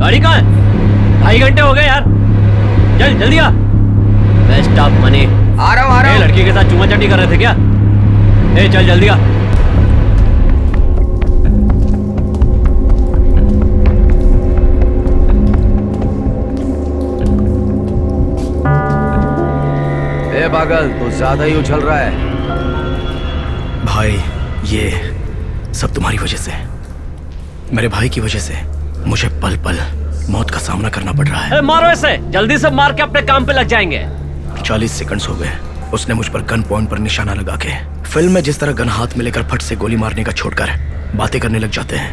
गाड़ी कहाँ है? 2.5 घंटे हो गए यार। चल जल्दी आ। Waste of money. आ रहा हूँ। लड़की के साथ चूमा चाटी कर रहे थे क्या? ए चल जल्दी आ। ए पागल, तू ज्यादा ही उछल रहा है। भाई ये सब तुम्हारी वजह से, मेरे भाई की वजह से मुझे पल पल मौत का सामना करना पड़ रहा है। मारो इसे, जल्दी से मार के अपने काम पे लग जाएंगे। 40 सेकंड्स हो गए। उसने मुझ पर गन पॉइंट पर निशाना लगा के, फिल्म में जिस तरह गन हाथ में लेकर फट से गोली मारने का छोड़कर बातें करने लग जाते हैं,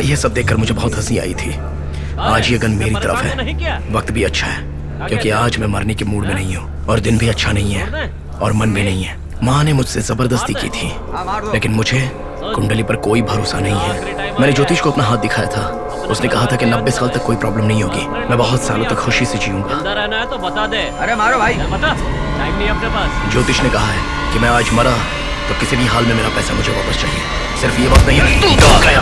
ये सब देखकर मुझे बहुत हंसी आई थी। आज ये गन मेरी तरफ है। वक्त भी अच्छा है क्योंकि आज मैं मरने के मूड में नहीं हूँ और दिन भी अच्छा नहीं है और मन भी नहीं है। माँ ने मुझसे जबरदस्ती की थी, लेकिन मुझे कुंडली पर कोई भरोसा नहीं है। मैंने ज्योतिष को अपना हाथ दिखाया था। उसने कहा था कि 90 साल तक कोई प्रॉब्लम नहीं होगी। मैं बहुत सालों तक खुशी से जीऊंगा। जिंदा रहना है तो बता दे। अरे मारो भाई। बता, टाइम नहीं अपने पास। ज्योतिष ने कहा है कि मैं आज मरा तो किसी भी हाल में मेरा पैसा मुझे वापस चाहिए। सिर्फ ये वक्त नहीं है। तू कहाँ गया?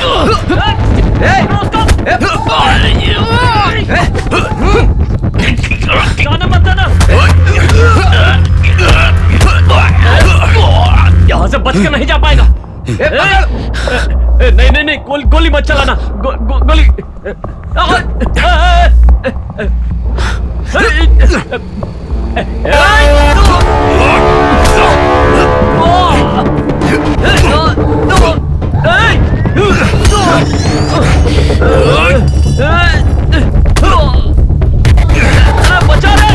जाना मत देना। यहाँ से बच के नहीं जा पाएगा। नहीं नहीं नहीं, गोली मत चलाना। गोली। बचा रे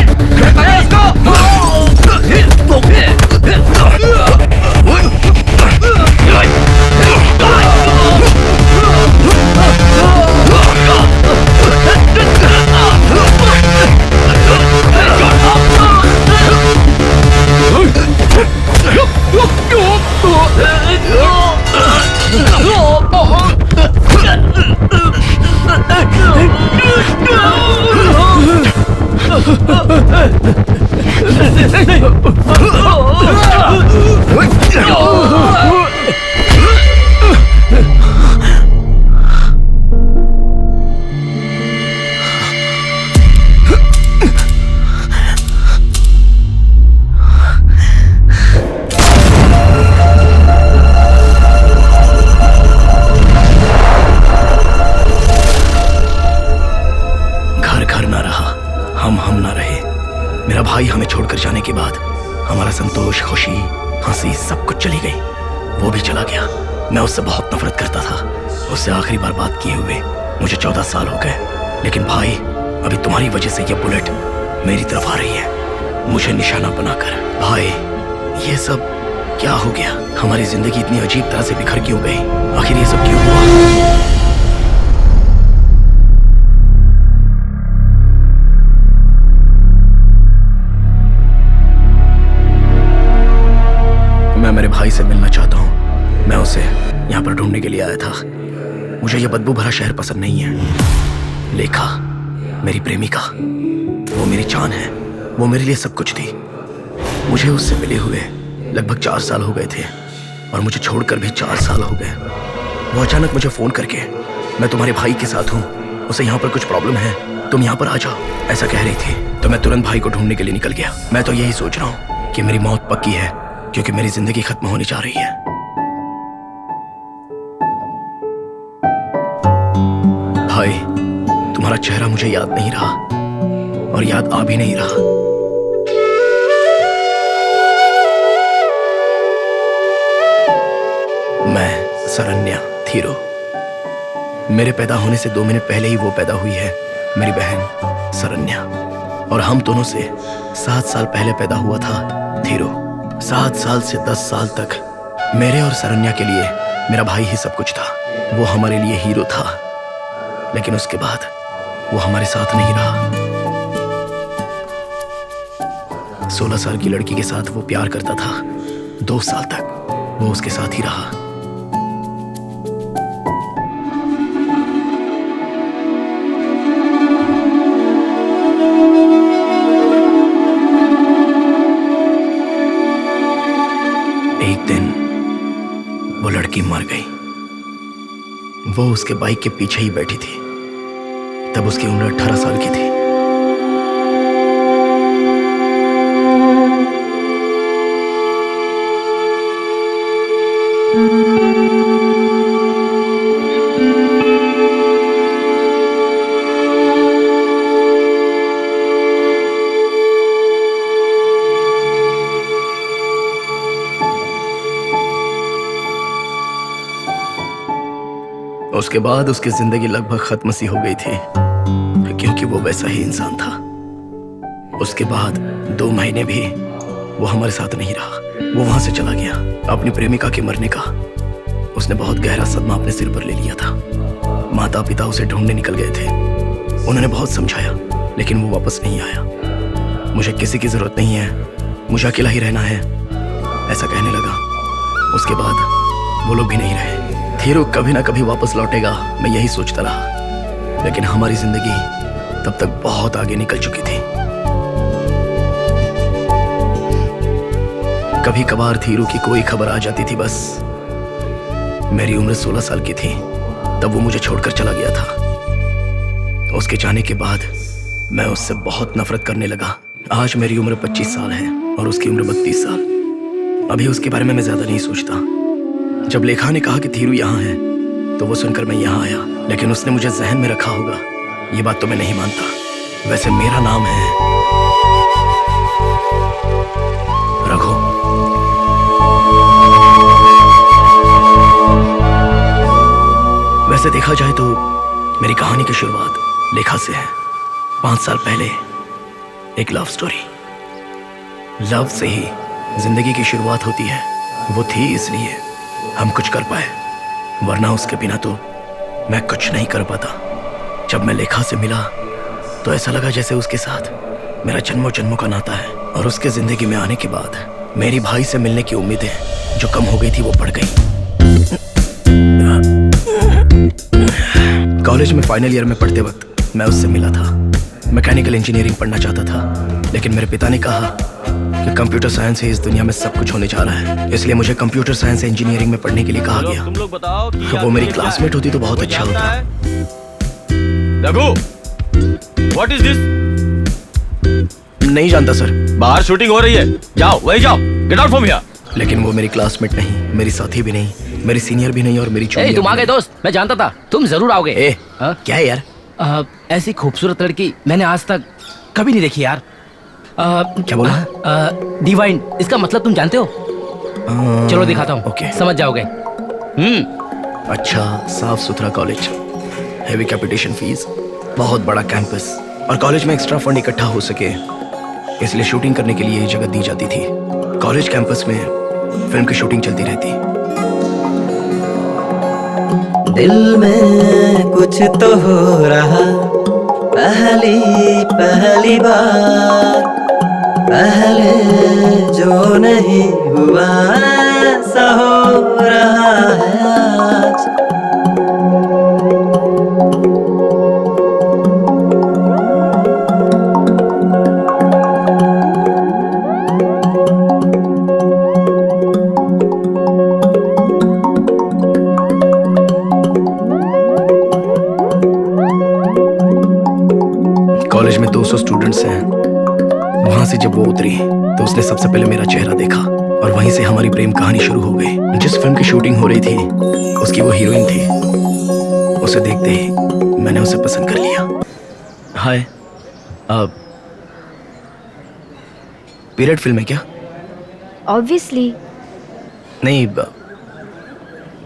भाई हमें छोड़कर जाने के बाद हमारा संतोष, खुशी, हंसी सब कुछ चली गई। वो भी चला गया। मैं उससे बहुत नफरत करता था। उससे आखिरी बार बात किए हुए मुझे 14 साल हो गए। लेकिन भाई, अभी तुम्हारी वजह से ये बुलेट मेरी तरफ आ रही है, मुझे निशाना बनाकर। भाई, ये सब क्या हो गया? हमारी जिंदगी इतनी अजीब तरह से बिखर क्यों गई? आखिर ये सब क्यों हुआ? मैं मेरे भाई से मिलना चाहता हूँ। मैं उसे यहाँ पर ढूंढने के लिए आया था। मुझे ये बदबू भरा शहर पसंद नहीं है। लेखा, मेरी प्रेमिका, वो मेरी जान है। वो मेरे लिए सब कुछ थी। मुझे उससे मिले हुए लगभग 4 साल हो गए थे और मुझे छोड़कर भी 4 साल हो गए। वो अचानक मुझे फोन करके, मैं तुम्हारे भाई के साथ हूँ, उसे यहाँ पर कुछ प्रॉब्लम है, तुम यहाँ पर आ जाओ, ऐसा कह रही थी। तो मैं तुरंत भाई को ढूंढने के लिए निकल गया। मैं तो यही सोच रहा हूँ कि मेरी मौत पक्की है, क्योंकि मेरी जिंदगी खत्म होने जा रही है। भाई, तुम्हारा चेहरा मुझे याद नहीं रहा और याद आ भी नहीं रहा। मैं सरन्या थीरो। मेरे पैदा होने से 2 मिनट पहले ही वो पैदा हुई है, मेरी बहन सरन्या। और हम दोनों से 7 साल पहले पैदा हुआ था थीरो। 7 साल से 10 साल तक मेरे और सरन्या के लिए मेरा भाई ही सब कुछ था। वो हमारे लिए हीरो था, लेकिन उसके बाद वो हमारे साथ नहीं रहा। 16 साल की लड़की के साथ वो प्यार करता था। 2 साल तक वो उसके साथ ही रहा। एक दिन वो लड़की मर गई। वो उसके बाइक के पीछे ही बैठी थी। तब उसकी उम्र 18 साल की थी। उसके बाद उसकी जिंदगी लगभग खत्म सी हो गई थी, क्योंकि वो वैसा ही इंसान था। उसके बाद 2 महीने भी वो हमारे साथ नहीं रहा। वो वहां से चला गया अपनी प्रेमिका के मरने का। उसने बहुत गहरा सदमा अपने सिर पर ले लिया था। माता पिता उसे ढूंढने निकल गए थे। उन्होंने बहुत समझाया, लेकिन वो वापस नहीं आया। मुझे किसी की जरूरत नहीं है, मुझे अकेला ही रहना है, ऐसा कहने लगा। उसके बाद वो लोग भी नहीं रहे। थीरू कभी ना कभी वापस लौटेगा, मैं यही सोचता रहा। लेकिन हमारी जिंदगी तब तक बहुत आगे निकल चुकी थी। कभी कभार थीरू की कोई खबर आ जाती थी बस। मेरी उम्र 16 साल की थी तब वो मुझे छोड़कर चला गया था। उसके जाने के बाद मैं उससे बहुत नफरत करने लगा। आज मेरी उम्र 25 साल है और उसकी उम्र 32 साल। अभी उसके बारे में मैं ज्यादा नहीं सोचता। जब लेखा ने कहा कि थीरू यहाँ है तो वो सुनकर मैं यहाँ आया, लेकिन उसने मुझे जहन में रखा होगा, ये बात तो मैं नहीं मानता। वैसे मेरा नाम है रघु। वैसे देखा जाए तो मेरी कहानी की शुरुआत लेखा से है। 5 साल पहले एक लव स्टोरी। लव से ही जिंदगी की शुरुआत होती है। वो थी इसलिए हम कुछ कर पाए, वरना उसके बिना तो मैं कुछ नहीं कर पाता। जब मैं लेखा से मिला तो ऐसा लगा जैसे उसके साथ मेरा जन्मों जन्मों का नाता है। और उसके जिंदगी में आने के बाद मेरी भाई से मिलने की उम्मीदें जो कम हो गई थी वो बढ़ गई। कॉलेज में फाइनल ईयर में पढ़ते वक्त मैं उससे मिला था। मैकेनिकल इंजीनियरिंग पढ़ना चाहता था, लेकिन मेरे पिता ने कहा कि कंप्यूटर साइंस से इस दुनिया में सब कुछ होने जा रहा है, इसलिए मुझे कंप्यूटर साइंस इंजीनियरिंग में पढ़ने के लिए कहा गया। तुम लोग बताओ कि वो मेरी क्लासमेट होती तो बहुत अच्छा होता। Raghu, what is this? नहीं जानता सर। बाहर शूटिंग हो रही है, जाओ वही जाओ, गेट आउट फ्रॉम हियर। लेकिन वो मेरी क्लासमेट नहीं, मेरी साथी भी नहीं, मेरी सीनियर भी नहीं और मेरी जूनियर। तुम आ गए दोस्त, मैं जानता था तुम जरूर आओगे। क्या है यार? ऐसी खूबसूरत लड़की मैंने आज तक कभी नहीं देखी यार। क्या बोला? डिवाइन, इसका मतलब तुम जानते हो? चलो दिखाता हूँ, ओके। समझ जाओगे। अच्छा, साफ सुथरा कॉलेज, हेवी कैपिटेशन फीस, बहुत बड़ा कैंपस, और कॉलेज में एक्स्ट्रा फंड इकट्ठा हो सके इसलिए शूटिंग करने के लिए ये जगह दी जाती थी। कॉलेज कैंपस में फिल्म की शूटिंग चलती रहती। दिल में कुछ तो हो रहा, पहली बार, पहले जो नहीं हुआ ऐसा हो रहा है आज। कॉलेज में 200 स्टूडेंट्स हैं। वहां से जब वो उतरी तो उसने सबसे पहले मेरा चेहरा देखा और वहीं से हमारी प्रेम कहानी शुरू हो गई। जिस फिल्म की शूटिंग हो रही थी उसकी वो हीरोइन थी। उसे देखते ही मैंने उसे पसंद कर लिया। हाय, पीरियड फिल्म है क्या? ऑब्वियसली। नहीं,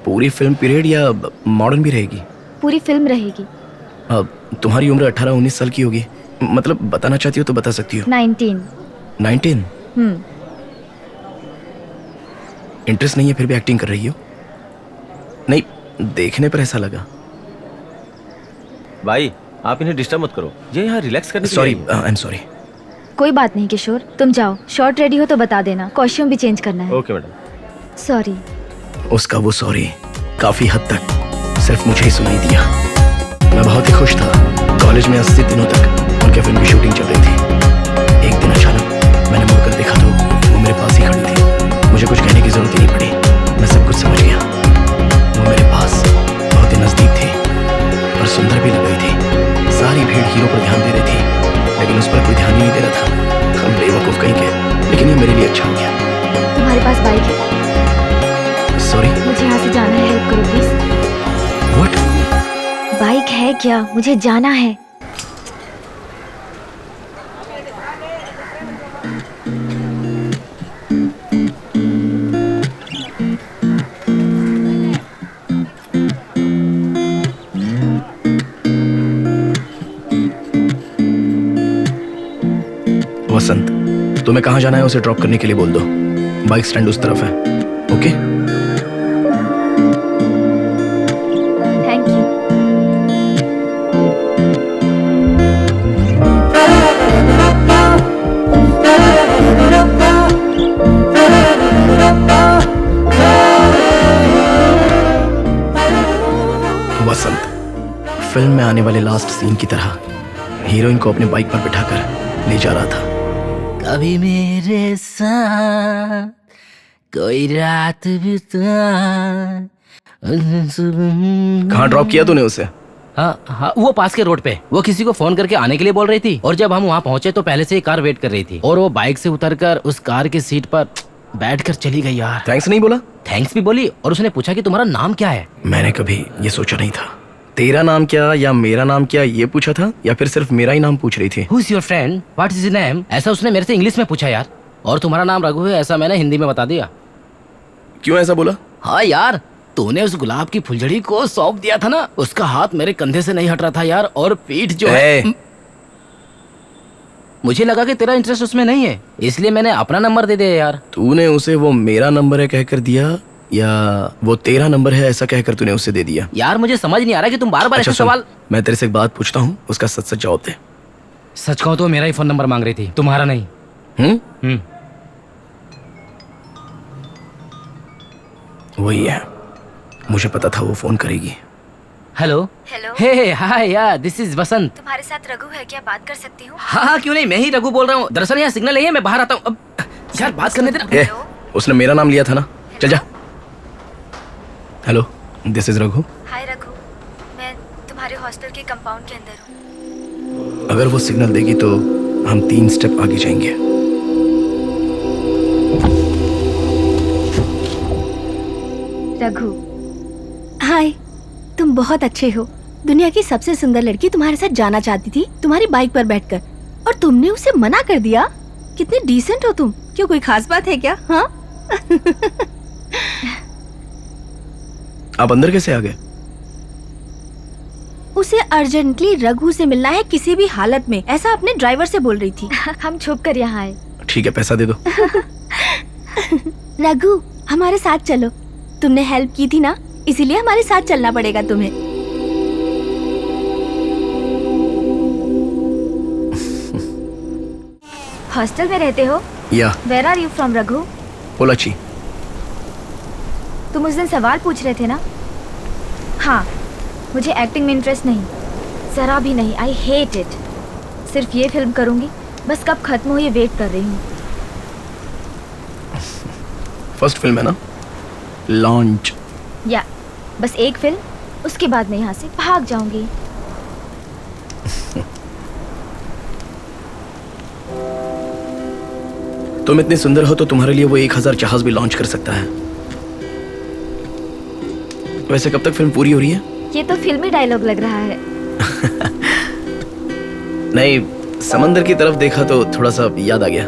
पूरी फिल्म पीरियड या मॉडर्न भी रहेगी? पूरी फिल्म रहेगी। तुम्हारी उम्र 18-19 साल की होगी, मतलब बताना चाहती हो तो बता सकती हो। 19? इंटरेस्ट नहीं है फिर भी एक्टिंग कर रही हो? नहीं, देखने पर ऐसा लगा। भाई आप इन्हें डिस्टर्ब मत करो, ये यहाँ रिलैक्स करने के सॉरी, लिए आई एम सॉरी। कोई बात नहीं किशोर, तुम जाओ। शॉर्ट रेडी हो तो बता देना, कॉस्ट्यूम भी चेंज करना है। Okay madam. सॉरी। उसका वो सॉरी काफी हद तक सिर्फ मुझे ही सुनाई दिया। मैं बहुत ही खुश था। कॉलेज में 80 दिनों तक उनके फिल्म की शूटिंग चल रही थी। एक दिन अचानक मैंने मुड़कर देखा तो वो मेरे पास ही खड़ी थी। मुझे कुछ कहने की जरूरत ही नहीं पड़ी, मैं सब कुछ समझ गया। वो मेरे पास बहुत ही नजदीक थी और सुंदर भी लग रही थी। सारी पहचान गया। तुम्हारे पास बाइक है? सॉरी, मुझे यहाँ से जाना है, हेल्प करो प्लीज। व्हाट? बाइक है क्या? मुझे जाना है। वसंत, तुम्हें कहाँ जाना है उसे ड्रॉप करने के लिए बोल दो। बाइक स्टैंड उस तरफ है। Okay? Thank you. Vasant, film में आने वाले लास्ट सीन की तरह हीरोइन को अपने बाइक पर बिठाकर ले जा रहा था। कभी मेरे साथ कोई रात बिता। कहाँ ड्रॉप किया तूने उसे? हाँ हाँ, वो पास के रोड पे। वो किसी को फोन करके आने के लिए बोल रही थी, और जब हम वहाँ पहुंचे तो पहले से ही कार वेट कर रही थी, और वो बाइक से उतरकर उस कार की सीट पर बैठकर चली गई यार। थैंक्स नहीं बोला? थैंक्स भी बोली, और उसने पूछा कि तुम्हारा नाम क्या है। मैंने कभी ये सोचा नहीं था। तेरा नाम क्या या मेरा नाम क्या ये पूछा था, या फिर सिर्फ मेरा ही नाम पूछ रही थी? Who is your friend, what is your name, ऐसा उसने मेरे से इंग्लिश में पूछा यार। और तुम्हारा नाम रघु है ऐसा मैंने हिंदी में बता दिया। क्यों ऐसा बोला? हाँ यार, तूने उस गुलाब की फुलझड़ी को सौंप दिया था ना, उसका हाथ मेरे कंधे से नहीं हट रहा था यार, और पीठ जो है। मुझे लगा कि तेरा इंटरेस्ट उसमें नहीं है, इसलिए मैंने अपना नंबर दे दिया यार। तूने उसे वो मेरा नंबर है कहकर दिया, या वो तेरा नंबर है ऐसा कहकर तूने उसे दे दिया? यार मुझे समझ नहीं आ रहा कि तुम बार बार अच्छा ऐसे सुन, सवाल। मैं तेरे से एक बात पूछता हूँ, उसका सच सच जवाब दे। सच कहूँ तो मेरा ही फोन नंबर मांग रही थी, तुम्हारा नहीं। हम्म? वही है, मुझे पता था वो फोन करेगी। हेलो। हेलो। हे हाय यार, दिस इज वसंत। तुम्हारे साथ रघु है क्या? बात कर सकती हूँ? हाँ क्यों नहीं, मैं ही रघु बोल रहा हूँ। दरअसल यहाँ सिग्नल नहीं है, मैं बाहर आता हूँ। अब यार बात करने देना। उसने मेरा नाम लिया था ना, चल जा। Hello, this is Raghu. Hi Raghu, मैं तुम्हारे हॉस्टल के कंपाउंड के अंदर हूँ। अगर वो सिग्नल देगी तो हम 3 स्टेप आगे जाएंगे। रघु, हाय, तुम बहुत अच्छे हो। दुनिया की सबसे सुंदर लड़की तुम्हारे साथ जाना चाहती थी तुम्हारी बाइक पर बैठकर, और तुमने उसे मना कर दिया। कितने डिसेंट हो तुम। क्यों, कोई खास बात है क्या? हाँ? आप अंदर कैसे आ गए? उसे अर्जेंटली रघु से मिलना है किसी भी हालत में, ऐसा अपने ड्राइवर से बोल रही थी। हम छुप कर यहाँ आए। ठीक है, पैसा दे दो। रघु, हमारे साथ चलो। तुमने हेल्प की थी ना, इसीलिए हमारे साथ चलना पड़ेगा तुम्हें। हॉस्टल में रहते हो? या where are you from Raghu? Pollachi. तुम उस दिन सवाल पूछ रहे थे ना? हाँ, मुझे एक्टिंग में इंटरेस्ट नहीं, जरा भी नहीं। I hate it. सिर्फ ये फिल्म करूंगी, बस कब खत्म हो ये वेट कर रही हूँ। फर्स्ट फिल्म है ना, लॉन्च। या बस एक फिल्म, उसके बाद मैं यहाँ से भाग जाऊंगी। तुम इतनी सुंदर हो तो तुम्हारे लिए वो 1000 जहाज भी लॉन्च कर सकता है। वैसे कब तक फिल्म पूरी हो रही है? ये तो फिल्मी डायलॉग लग रहा है। नहीं, समंदर की तरफ देखा तो थोड़ा सा याद आ गया।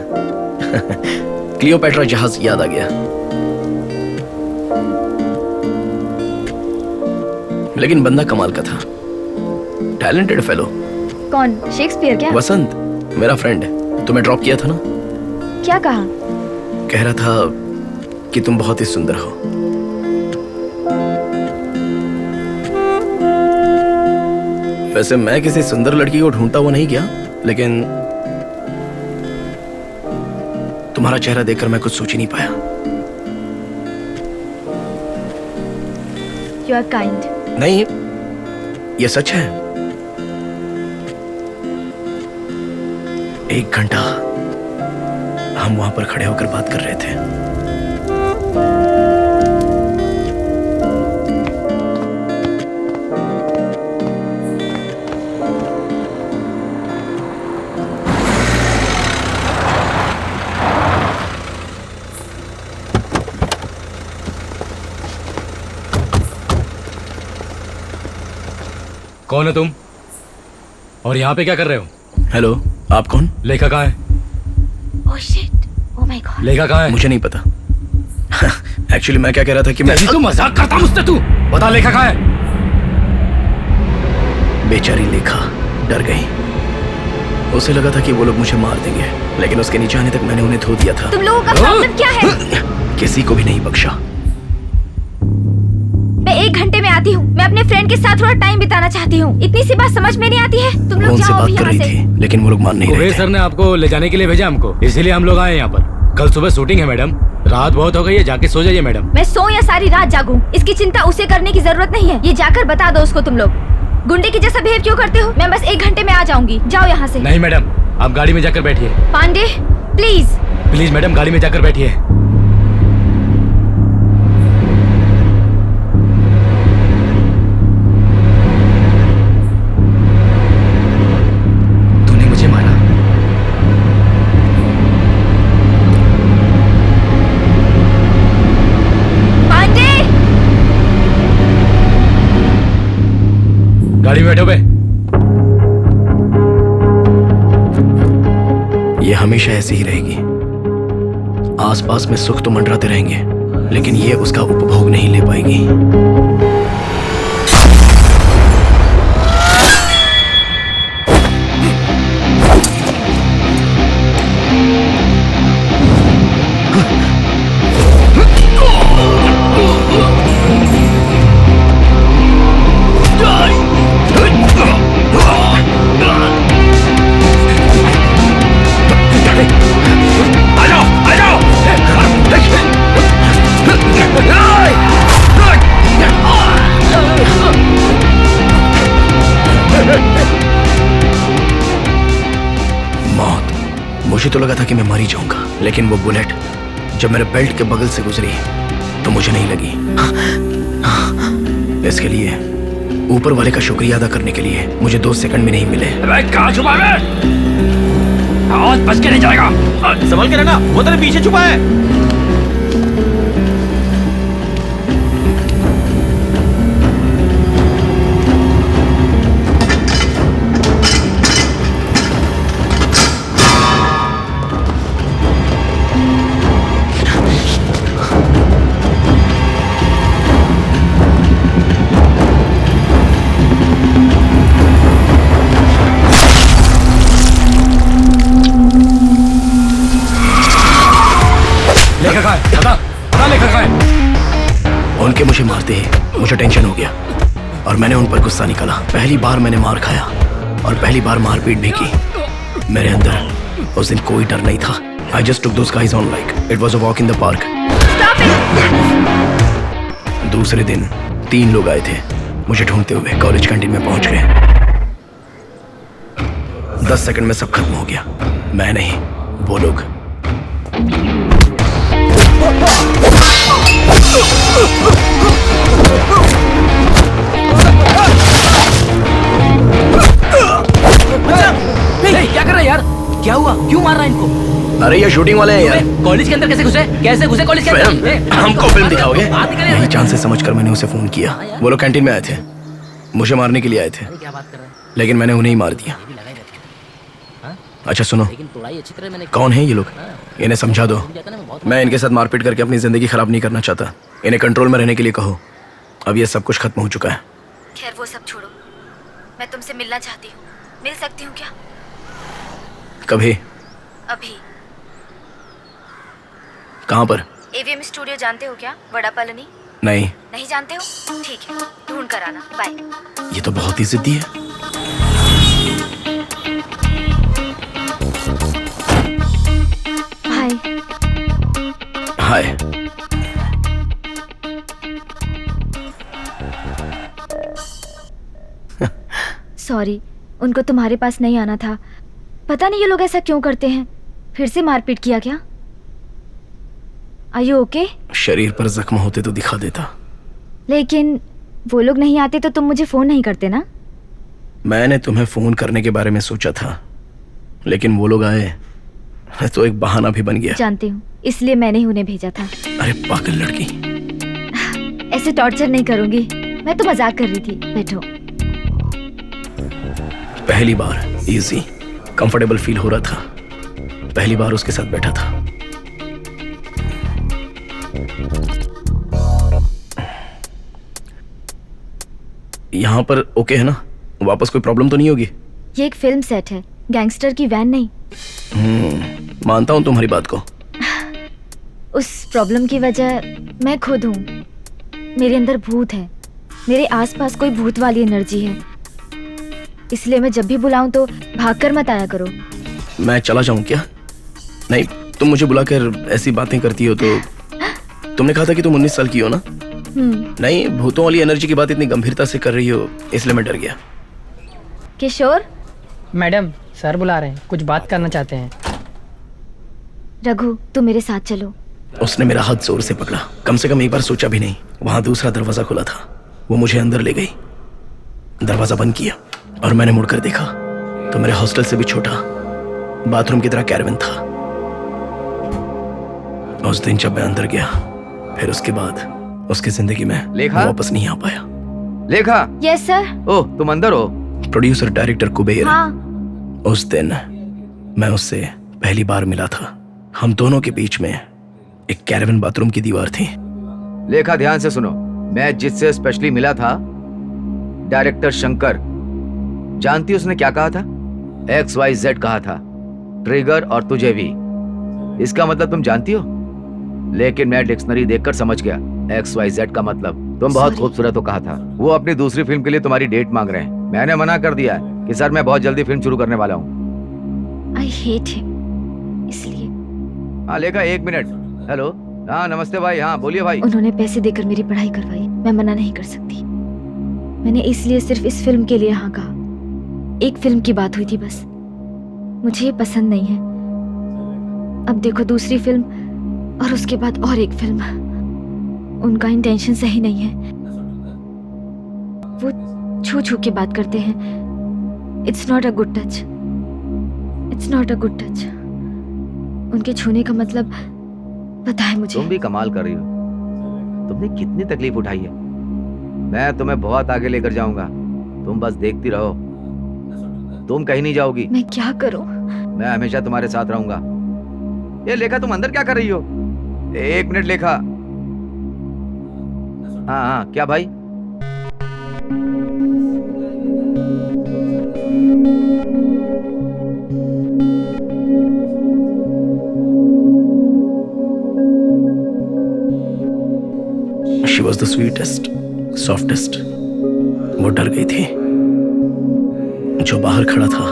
क्लियोपेट्रा जहाज याद आ गया। लेकिन बंदा कमाल का था, टैलेंटेड फेलो। कौन, शेक्सपियर क्या? वसंत, मेरा फ्रेंड है। तुम्हें ड्रॉप किया था ना? क्या कहा? कह रहा था कि तुम बहुत ही सुंदर हो। वैसे मैं किसी सुंदर लड़की को ढूंढता हुआ नहीं गया, लेकिन तुम्हारा चेहरा देखकर मैं कुछ सोच ही नहीं पाया। You are kind. नहीं, ये सच है। 1 घंटा हम वहां पर खड़े होकर बात कर रहे थे। कौन है तुम और यहाँ पे क्या कर रहे हो? हेलो, आप कौन? लेखा कहाँ है? Oh shit, oh my God. लेखा कहाँ है? मुझे नहीं पता। एक्चुअली मैं क्या कह रहा था कि मैं तू मजाक करता मुझसे, तू बता लेखा कहाँ है? बेचारी लेखा डर गई। उसे लगा था कि वो लोग मुझे मार देंगे, लेकिन उसके नीचे आने तक मैंने उन्हें धो दिया था। तुम लोगों का प्रॉब्लम क्या है? किसी को भी नहीं बख्शा। मैं 1 घंटे में आती हूँ। मैं अपने फ्रेंड के साथ थोड़ा टाइम बिताना चाहती हूँ। इतनी सी बात समझ में नहीं आती है? तुम वो लोग उनसे जाओ बात अभी कर यहाँ रही से। थी, लेकिन वो लोग मान नहीं रहे कुबेर थे। सर ने आपको ले जाने के लिए भेजा हमको, इसीलिए हम लोग आए यहाँ पर। कल सुबह शूटिंग है मैडम, रात बहुत हो गई है, जाके सो जाइए मैडम। मैं सो या सारी रात जागूं, इसकी चिंता उसे करने की जरूरत नहीं है। ये जाकर बता दो उसको। तुम लोग गुंडे की जैसा बिहेव क्यों करते हो? मैं बस 1 घंटे में आ जाऊंगी। जाओ यहाँ से। नहीं मैडम, आप गाड़ी में जाकर बैठिए। पांडे प्लीज। प्लीज मैडम, गाड़ी में जाकर बैठिए। तूने मुझे मारा। पांडे गाड़ी में बैठो बे। ये हमेशा ऐसी ही रहेगी। आसपास में सुख तो मंडराते रहेंगे, लेकिन ये उसका उपभोग नहीं ले पाएगी। मौत। मुझे तो लगा था कि मैं मर ही जाऊंगा, लेकिन वो बुलेट जब मेरे बेल्ट के बगल से गुजरी तो मुझे नहीं लगी। इसके लिए ऊपर वाले का शुक्रिया अदा करने के लिए मुझे 2 सेकंड भी नहीं मिले। कहाँ छुपा है? आवाज बच के नहीं जाएगा। संभल के रहना, वो तेरे पीछे छुपा है। लेखा कहाँ है? बता लेखा कहाँ है? उनके मुझे मारते ही मुझे टेंशन हो गया और मैंने उन पर गुस्सा निकाला। पहली बार मैंने मार खाया और पहली बार मारपीट भी की। मेरे अंदर उस दिन कोई डर नहीं था। I just took those guys on like it was a walk in the park. दूसरे दिन 3 लोग आए थे मुझे ढूंढते हुए, कॉलेज कैंटीन में पहुंच गए। 10 सेकंड में सब खत्म हो गया। मैं नहीं, वो लोग। क्या कर रहा है यार? क्या हुआ? क्यों मार रहा है इनको? अरे ये शूटिंग वाले हैं यार। कॉलेज के अंदर कैसे घुसे? कैसे घुसे कॉलेज के अंदर? फिल्म, हमको फिल्म दिखाओगे? बात निकल यही चांस से समझकर मैंने उसे फोन किया। वो लोग कैंटीन में आए थे, मुझे मारने के लिए आए थे, क्या बात कर रहा है? लेकिन मैंने उन्हें ही मार दिया। भी लगाई रहती है। अच्छा सुनो, लेकिन तोड़ाई अच्छी तरह मैंने कौन है ये लोग? इन्हें समझा दो। जाता ना, मैं बहुत मैं इनके साथ मारपीट करके अपनी जिंदगी खराब नहीं करना चाहता। इन्हें कंट्रोल में रहने के लिए कहो। अब ये सब कुछ खत्म हो चुका है। खैर वो सब छोड़ो, मैं तुमसे मिलना चाहती हूँ। मिल सकती हूँ क्या? कभी? अभी। कहाँ पर? एवीएम स्टूडियो जानते हो क्या? वड़ा कॉलोनी। नहीं। नहीं जानते हो? ठीक है, ढूंढ कर आना। बाय। ये तो बहुत ही जिद्दी है। हाय। हाय। सॉरी, उनको तुम्हारे पास नहीं आना था। पता नहीं ये लोग ऐसा क्यों करते हैं। फिर से मारपीट किया क्या? Are you okay? शरीर पर जख्म होते तो दिखा देता। लेकिन वो लोग नहीं आते तो तुम मुझे फोन नहीं करते ना? मैंने तुम्हें फोन करने के बारे में सोचा था, लेकिन वो लोग आए तो एक बहाना भी बन गया। जानती हूँ, इसलिए मैंने ही उन्हें भेजा था। अरे पागल लड़की। ऐसे टॉर्चर नहीं करूंगी, मैं तो मजाक कर रही थी। बैठो। पहली बार इजी कंफर्टेबल फील हो रहा था। पहली बार उसके साथ बैठा था। यहाँ पर ओके है ना? वापस कोई प्रॉब्लम तो नहीं होगी? ये एक फिल्म सेट है, गैंगस्टर की वैन नहीं। मानता हूँ तुम्हारी बात को। उस प्रॉब्लम की वजह मैं खुद हूँ। मेरे अंदर भूत है, मेरे आसपास कोई भूत वाली एनर्जी है, इसलिए मैं जब भी बुलाऊं तो भागकर मत आया करो। मैं चला जाऊं क्या? नहीं, तुम मुझे बुलाकर ऐसी बातें करती हो तो। तुमने कहा था कि तुम 19 साल की हो ना? नहीं, भूतों वाली एनर्जी की बात इतनी गंभीरता से कर रही हो, इसलिए मैं डर गया। किशोर, मैडम सर बुला रहे हैं, कुछ बात करना चाहते हैं। रघु तू मेरे साथ चलो। उसने मेरा हाथ जोर से पकड़ा, कम से कम एक बार सोचा भी नहीं। वहां दूसरा दरवाजा खुला था, वो मुझे अंदर ले गई। दरवाजा बंद किया और मैंने मुड़कर देखा तो मेरे हॉस्टल से भी छोटा बाथरूम की तरह कैरवन था। उस दिन जब मैं अंदर गया, फिर उसके बाद उसकी जिंदगी में लेखा? वापस नहीं आ पाया। लेखा, यस सर। ओह तुम अंदर हो? Producer director Kuber. हाँ। उस दिन मैं उससे पहली बार मिला था। हम दोनों के बीच में एक कैरवन बाथरूम की दीवार थी। लेखा ध्यान से सुनो, मैं जिससे स्पेशली मिला था डायरेक्टर शंकर, जानती उसने क्या कहा था? XYZ कहा था, ट्रिगर और तुझे भी। इसका मतलब तुम जानती हो? लेकिन मैं डिक्शनरी देखकर समझ गया, XYZ का मतलब तुम बहुत खूबसूरत हो कहा था। वो अपनी दूसरी फिल्म के लिए तुम्हारी डेट मांग रहे हैं। मैंने मना कर दिया कि सर मैं बहुत जल्दी फिल्म शुरू करने वाला हूँ। आई हेट हिम, इसलिए। हाँ लेखा, एक मिनट। हेलो, हाँ नमस्ते भाई। हाँ बोलिए भाई। उन्होंने पैसे देकर मेरी पढ़ाई करवाई, मैं मना नहीं कर सकती। मैंने इसलिए सिर्फ इस फिल्म के लिए हाँ कहा। एक फिल्म की बात हुई थी बस, मुझे ये पसंद नहीं है। अब देखो दूसरी फिल्म और उसके बाद और एक फिल्म। उनका इंटेंशन सही नहीं है, वो छू छू के बात करते हैं। It's not a good touch, it's not a good touch. उनके छूने का मतलब पता है मुझे। तुम भी कमाल कर रही हो, तुमने कितनी तकलीफ उठाई है। मैं तुम्हें बहुत आगे लेकर जाऊंगा, तुम बस देखती रहो। तुम कहीं नहीं जाओगी। मैं क्या करूं? मैं हमेशा तुम्हारे साथ रहूंगा। ये लेखा, तुम अंदर क्या कर रही हो? एक मिनट लेखा। हाँ हाँ, क्या भाई? She was the sweetest, softest. वो डर गई थी। जो बाहर खड़ा था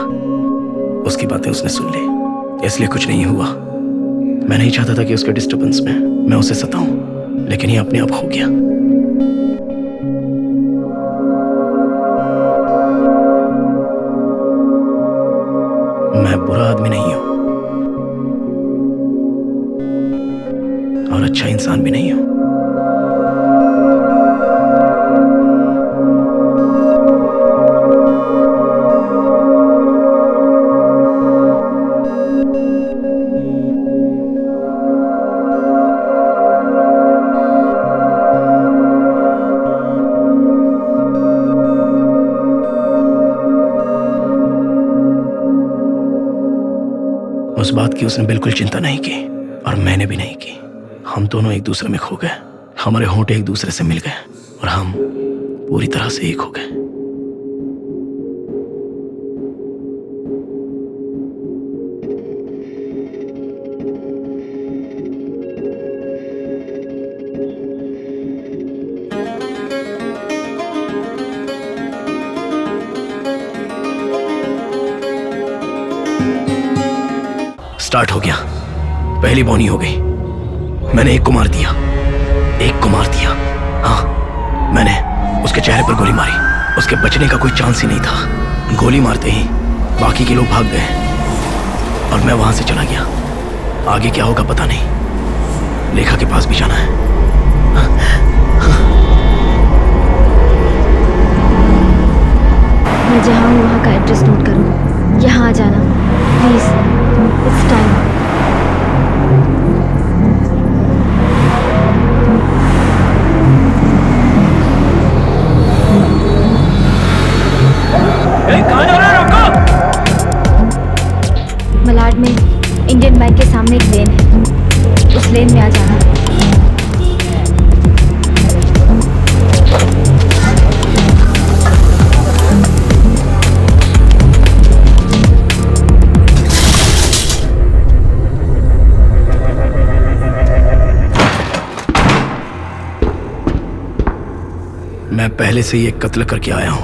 उसकी बातें उसने सुन ली, इसलिए कुछ नहीं हुआ। मैं नहीं चाहता था कि उसके डिस्टर्बेंस में मैं उसे सताऊं, लेकिन ये अपने आप हो गया। मैं बुरा आदमी नहीं हूं और अच्छा इंसान भी नहीं हूं। उस बात की उसने बिल्कुल चिंता नहीं की और मैंने भी नहीं की। हम दोनों एक दूसरे में खो गए, हमारे होंठ एक दूसरे से मिल गए और हम पूरी तरह से एक हो गए। स्टार्ट हो गया। पहली बौनी हो गई। मैंने एक को मार दिया, एक को मार दिया। हाँ, मैंने उसके चेहरे पर गोली मारी। उसके बचने का कोई चांस ही नहीं था। गोली मारते ही बाकी के लोग भाग गए और मैं वहां से चला गया। आगे क्या होगा पता नहीं। लेखा के पास भी जाना है। मैं जहाँ हूँ वहाँ का एड्रेस नोट करो। यहाँ आ जाना प्लीज, इट्स टाइम। कहाँ जा रहा है? रुको! पहले से ही एक कत्ल करके आया हूं।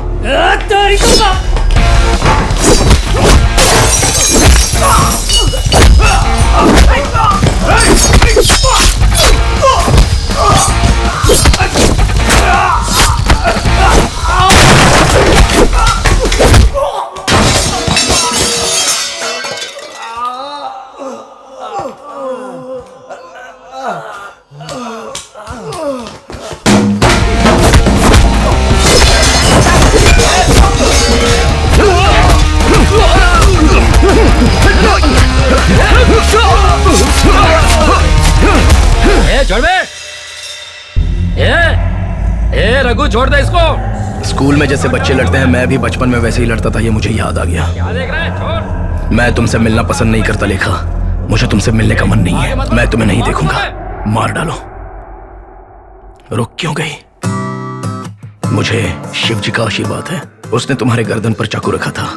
छोड़ बे। रघु छोड़ दे इसको। स्कूल में जैसे बच्चे लड़ते हैं मैं भी बचपन में वैसे ही लड़ता था, ये मुझे याद आ गया। क्या देख रहा है? छोड़। मैं तुमसे मिलना पसंद नहीं करता लेखा, मुझे तुमसे मिलने का मन नहीं है। मैं तुम्हें नहीं देखूंगा, मार डालो। रुक क्यों गई? मुझे शिव जी का आशीर्वाद है, उसने तुम्हारे गर्दन पर चाकू रखा था,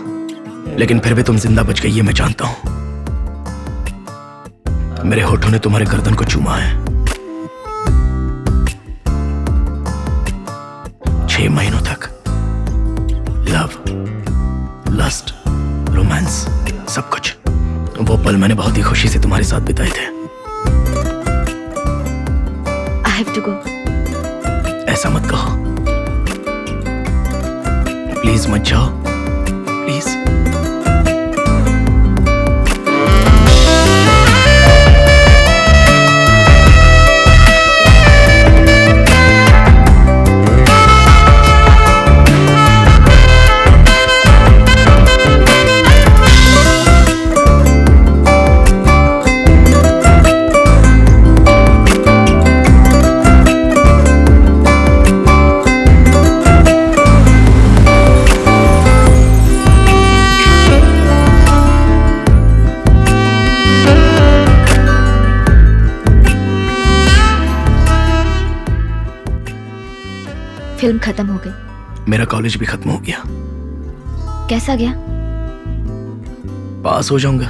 लेकिन फिर भी तुम जिंदा बच गई, ये मैं जानता हूं। मेरे होठों ने तुम्हारे गर्दन को चूमा है। 6 महीनों तक लव, लस्ट, रोमांस, सब कुछ। वो पल मैंने बहुत ही खुशी से तुम्हारे साथ बिताए थे। I have to go. ऐसा मत कहो, प्लीज मत जाओ, प्लीज। फिल्म खत्म हो गई। मेरा कॉलेज भी खत्म हो गया। कैसा गया? पास हो जाऊंगा।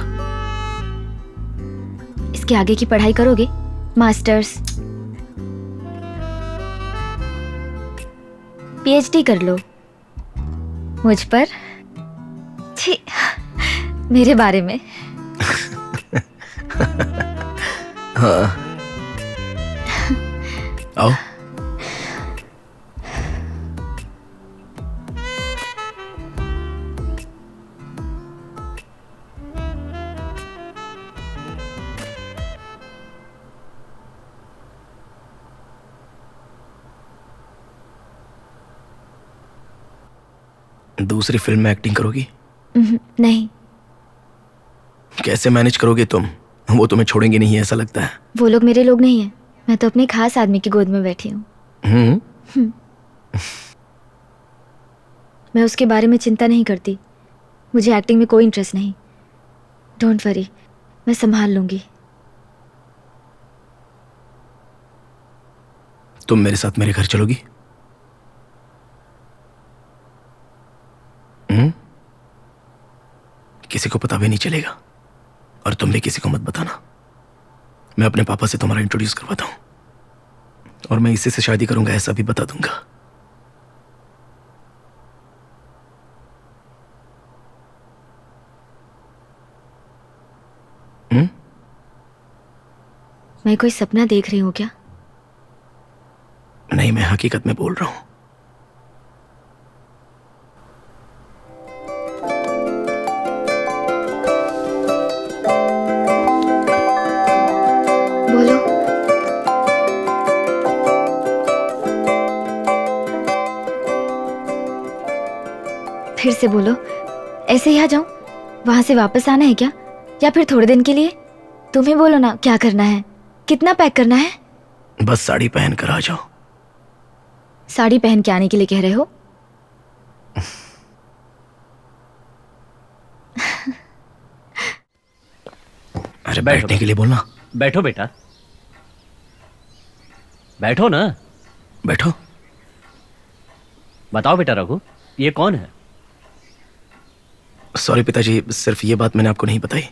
इसके आगे की पढ़ाई करोगे? मास्टर्स, पीएचडी कर लो। मुझ पर? छी, मेरे बारे में। हाँ। आओ। दूसरी फिल्म में एक्टिंग करोगी? नहीं। कैसे मैनेज करोगे तुम? वो तुम्हें छोड़ेंगे नहीं, ऐसा लगता है। वो लोग मेरे लोग नहीं हैं। मैं तो अपने खास आदमी की गोद में बैठी हूँ। मैं उसके बारे में चिंता नहीं करती। मुझे एक्टिंग में कोई इंटरेस्ट नहीं। डोंट वरी, मैं संभाल लूंगी। तुम मेरे साथ मेरे घर चलोगी? किसी को पता भी नहीं चलेगा, और तुम भी किसी को मत बताना। मैं अपने पापा से तुम्हारा इंट्रोड्यूस करवाता हूं, और मैं इसी से शादी करूंगा ऐसा भी बता दूंगा। मैं कोई सपना देख रही हूँ क्या? नहीं, मैं हकीकत में बोल रहा हूं। बोलो। फिर से बोलो। ऐसे ही आ जाऊं? वहां से वापस आना है क्या, या फिर थोड़े दिन के लिए? तुम्हें बोलो ना, क्या करना है, कितना पैक करना है? बस साड़ी पहन कर आ जाओ। साड़ी पहन के आने के लिए कह रहे हो? अरे बैठने के लिए बोलना। बैठो बेटा, बैठो ना। बैठो। बताओ बेटा रघु, ये कौन है? सॉरी पिताजी, सिर्फ ये बात मैंने आपको नहीं बताई।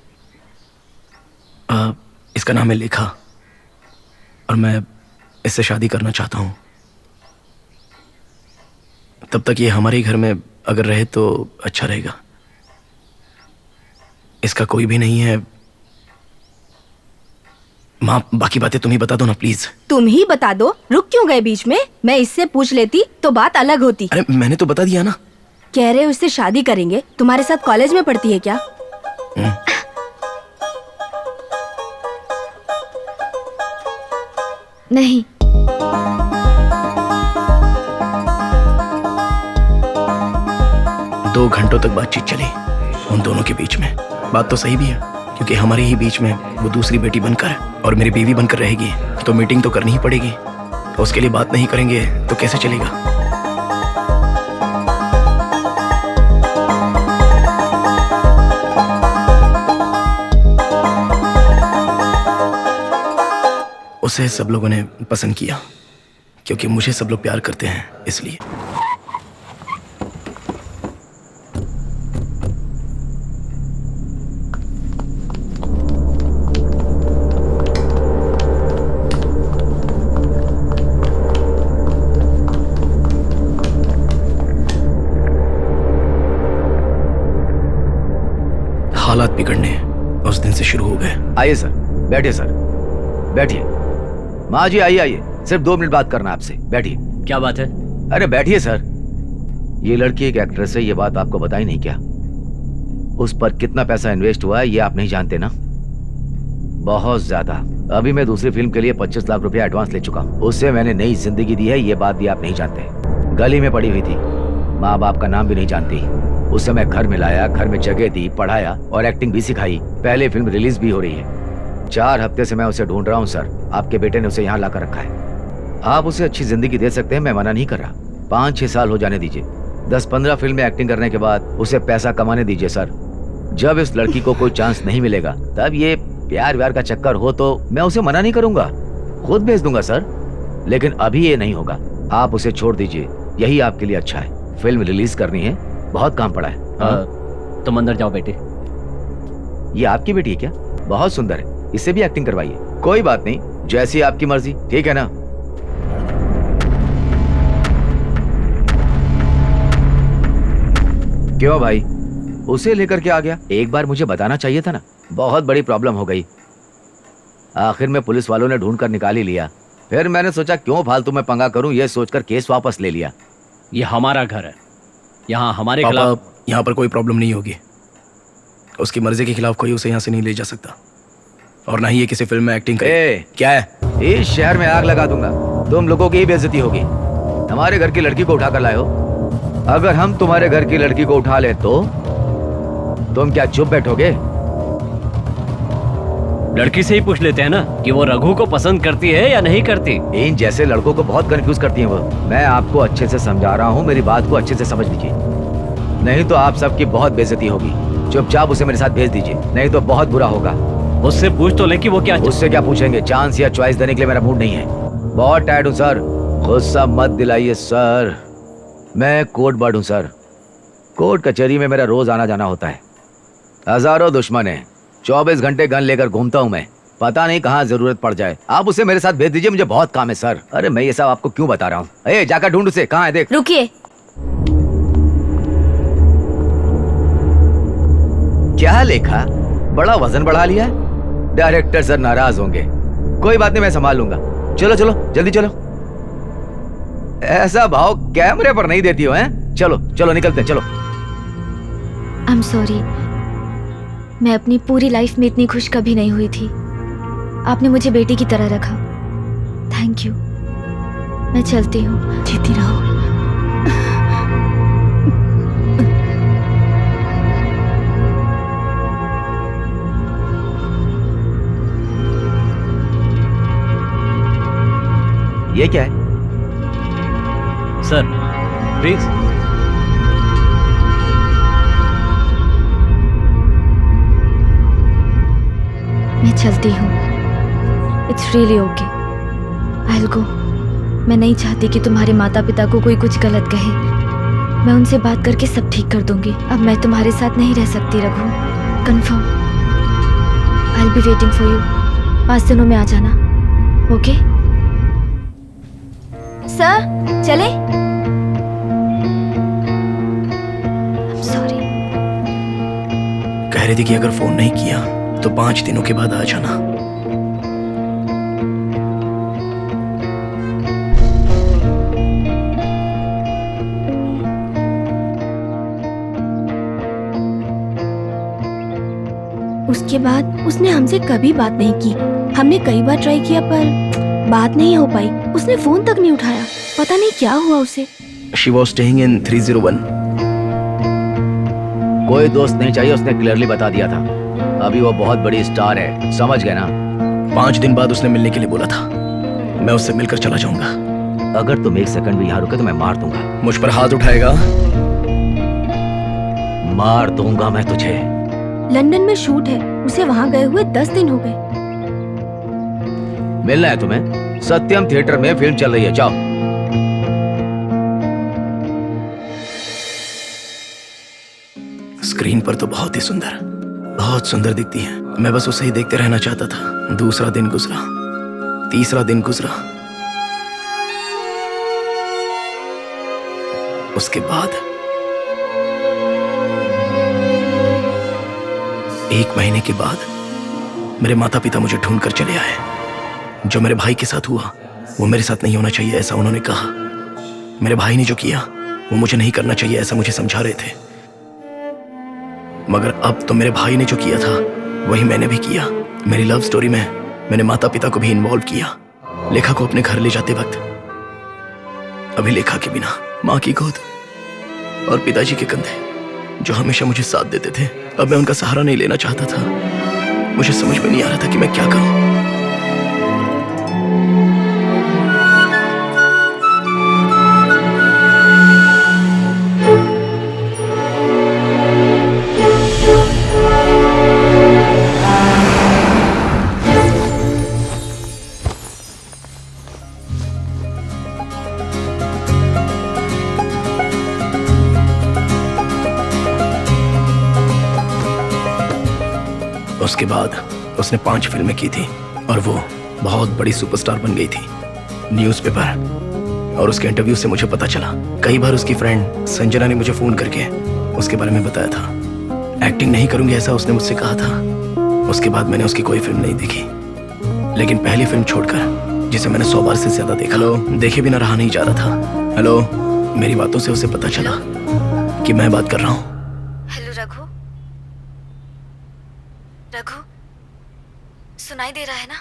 इसका नाम है लेखा, और मैं इससे शादी करना चाहता हूं। तब तक ये हमारे ही घर में अगर रहे तो अच्छा रहेगा। इसका कोई भी नहीं है। माँ, बाकी बातें तुम ही बता दो ना प्लीज। तुम ही बता दो, रुक क्यों गए बीच में? मैं इससे पूछ लेती तो बात अलग होती। अरे मैंने तो बता दिया ना। कह रहे हो उससे शादी करेंगे? तुम्हारे साथ कॉलेज में पढ़ती है क्या? नहीं। 2 घंटों तक बातचीत चली उन दोनों के बीच में। बात तो सही भी है, क्योंकि हमारे ही बीच में वो दूसरी बेटी बनकर और मेरी बीवी बनकर रहेगी, तो मीटिंग तो करनी ही पड़ेगी। उसके लिए बात नहीं करेंगे तो कैसे चलेगा? उसे सब लोगों ने पसंद किया, क्योंकि मुझे सब लोग प्यार करते हैं, इसलिए। हालात बिगड़ने उस दिन से शुरू हो गए। आइए सर, बैठिए सर, बैठिए। माँ जी आइए आइए, सिर्फ 2 मिनट बात करना आपसे, बैठिए। क्या बात है? अरे बैठिए सर। ये लड़की एक एक्ट्रेस है, ये बात आपको बताई नहीं क्या? उस पर कितना पैसा इन्वेस्ट हुआ है ये आप नहीं जानते ना? बहुत ज्यादा। अभी मैं दूसरी फिल्म के लिए 25 लाख रुपया एडवांस ले चुका हूँ। उससे मैंने नई जिंदगी दी है, ये बात भी आप नहीं जानते। गली में पड़ी हुई थी, माँ बाप का नाम भी नहीं जानती। उसे मैं घर में लाया, घर में जगह दी, पढ़ाया और एक्टिंग भी सिखाई। पहले फिल्म रिलीज भी हो रही है। 4 हफ्ते से मैं उसे ढूंढ रहा हूँ सर। आपके बेटे ने उसे यहाँ लाकर रखा है। आप उसे अच्छी जिंदगी दे सकते हैं, मैं मना नहीं कर रहा। 5-6 साल हो जाने दीजिए। 10-15 फिल्म में एक्टिंग करने के बाद उसे पैसा कमाने दीजिए सर। जब इस लड़की को कोई चांस नहीं मिलेगा, तब ये प्यार व्यार का चक्कर हो तो मैं उसे मना नहीं करूंगा, खुद भेज दूंगा सर। लेकिन अभी ये नहीं होगा। आप उसे छोड़ दीजिए, यही आपके लिए अच्छा है। फिल्म रिलीज करनी है, बहुत काम पड़ा है। तुम अंदर जाओ बेटे। ये आपकी बेटी है क्या? बहुत सुंदर है, इससे भी एक्टिंग करवाइए। कोई बात नहीं, जैसी आपकी मर्जी, ठीक है ना? क्यों भाई, उसे लेकर के आ गया? एक बार मुझे बताना चाहिए था ना। बहुत बड़ी प्रॉब्लम हो गई। आखिर में पुलिस वालों ने ढूंढ कर निकाल ही लिया। फिर मैंने सोचा क्यों फालतू में पंगा करूं, ये सोचकर केस वापस ले लिया। ये हमारा घर है, यहाँ हमारे पापा, खिलाफ। यहाँ पर कोई प्रॉब्लम नहीं होगी। उसकी मर्जी के खिलाफ कोई उसे यहाँ से नहीं ले जा सकता, और ना ही ये किसी फिल्म में एक्टिंग करे। क्या है? इस शहर में आग लगा दूंगा, तुम लोगों की ही बेइज्जती होगी। हमारे घर की लड़की को उठाकर लाए हो। अगर हम तुम्हारे घर की लड़की को उठा ले तो तुम क्या चुप बैठोगे? लड़की से ही पूछ लेते हैं ना कि वो रघु को पसंद करती है या नहीं करती। इन जैसे लड़कों को बहुत कंफ्यूज करती हैं वो। मैं आपको अच्छे से समझा रहा हूँ, मेरी बात को अच्छे से समझ लीजिए, नहीं तो आप सबकी बहुत बेइज्जती होगी। चुपचाप उसे मेरे साथ भेज दीजिए, नहीं तो बहुत बुरा होगा। उससे पूछ तो ले कि वो क्या। उससे क्या पूछेंगे? चांस या चॉइस देने के लिए मेरा मूड नहीं है। बहुत टायर्ड हूँ सर, गुस्सा मत दिलाइए सर। मैं कोर्ट बर्ड हूँ सर, कोर्ट कचहरी में मेरा रोज आना जाना होता है। हजारों दुश्मन है, 24 घंटे गन लेकर घूमता हूँ मैं, पता नहीं कहाँ जरूरत पड़ जाए। आप उसे मेरे साथ भेज दीजिए, मुझे बहुत काम है सर। अरे मैं ये सब आपको क्यों बता रहा हूँ? जाकर ढूंढ उसे, कहाँ है देख। रुकिए। क्या लेखा, बड़ा वजन बढ़ा लिया है? डायरेक्टर सर नाराज होंगे। कोई बात नहीं, मैं संभाल लूंगा। चलो चलो जल्दी चलो। ऐसा भाव कैमरे पर नहीं देती हो, हैं? चलो चलो निकलते हैं, चलो। आई एम सॉरी, मैं अपनी पूरी लाइफ में इतनी खुश कभी नहीं हुई थी। आपने मुझे बेटी की तरह रखा, थैंक यू। मैं चलती हूँ, जीती रहो। ये क्या है? Sir please. मैं चलती हूँ, it's really okay, I will go. मैं नहीं चाहती कि तुम्हारे माता पिता को कोई कुछ गलत कहे। मैं उनसे बात करके सब ठीक कर दूंगी। अब मैं तुम्हारे साथ नहीं रह सकती Raghu, confirm. I will be waiting for you. 5 दिनों में आ जाना, ओके? सर चले? कह रही थी कि अगर फोन नहीं किया तो 5 दिनों के बाद आ जाना। उसके बाद उसने हमसे कभी बात नहीं की। हमने कई बार ट्राई किया पर बात नहीं हो पाई। उसने फोन तक नहीं उठाया। पता नहीं क्या हुआ उसे। She was staying in 301. कोई दोस्त नहीं चाहिए, उसने क्लियरली बता दिया था। अभी वो बहुत बड़ी स्टार है, समझ गए ना? 5 दिन बाद उसने मिलने के लिए बोला था। मैं उससे मिलकर चला जाऊंगा। अगर तुम 1 सेकंड भी यहाँ रुके तो मैं मार दूंगा। मुझ पर हाथ उठाएगा? मार दूंगा मैं तुझे। लंदन में शूट है। उसे वहाँ गए हुए 10 दिन हो गए। मिलना है तुम्हें? सत्यम थिएटर में फिल्म चल रही है, जाओ। स्क्रीन पर तो बहुत ही सुंदर, बहुत सुंदर दिखती है। मैं बस उसे ही देखते रहना चाहता था। दूसरा दिन गुजरा, तीसरा दिन गुजरा। उसके बाद 1 महीने के बाद मेरे माता पिता मुझे ढूंढ कर चले आए। जो मेरे भाई के साथ हुआ वो मेरे साथ नहीं होना चाहिए, ऐसा उन्होंने कहा। मेरे भाई ने जो किया वो मुझे नहीं करना चाहिए, ऐसा मुझे समझा रहे थे। मगर अब तो मेरे भाई ने जो किया था वही मैंने भी किया। मेरी लव स्टोरी में मैंने माता पिता को भी इन्वॉल्व किया। लेखा को अपने घर ले जाते वक्त अभी लेखा के बिना माँ की गोद और पिताजी के कंधे जो हमेशा मुझे साथ देते थे, अब मैं उनका सहारा नहीं लेना चाहता था। मुझे समझ में नहीं आ रहा था कि मैं क्या करूं। उसके बाद उसने 5 फिल्में की थी और वो बहुत बड़ी सुपरस्टार बन गई थी। न्यूज़पेपर और उसके इंटरव्यू से मुझे पता चला। कई बार उसकी फ्रेंड संजना ने मुझे फोन करके उसके बारे में बताया था। एक्टिंग नहीं करूंगी ऐसा उसने मुझसे कहा था। उसके बाद मैंने उसकी कोई फिल्म नहीं देखी, लेकिन पहली फिल्म छोड़कर जिसे मैंने 100 बार से ज्यादा देखा, देखे बिना रहा नहीं जा रहा था। हेलो, मेरी बातों से उसे पता चला कि मैं बात कर रहा हूँ। हेलो रघु। रघु, सुनाई दे रहा है ना?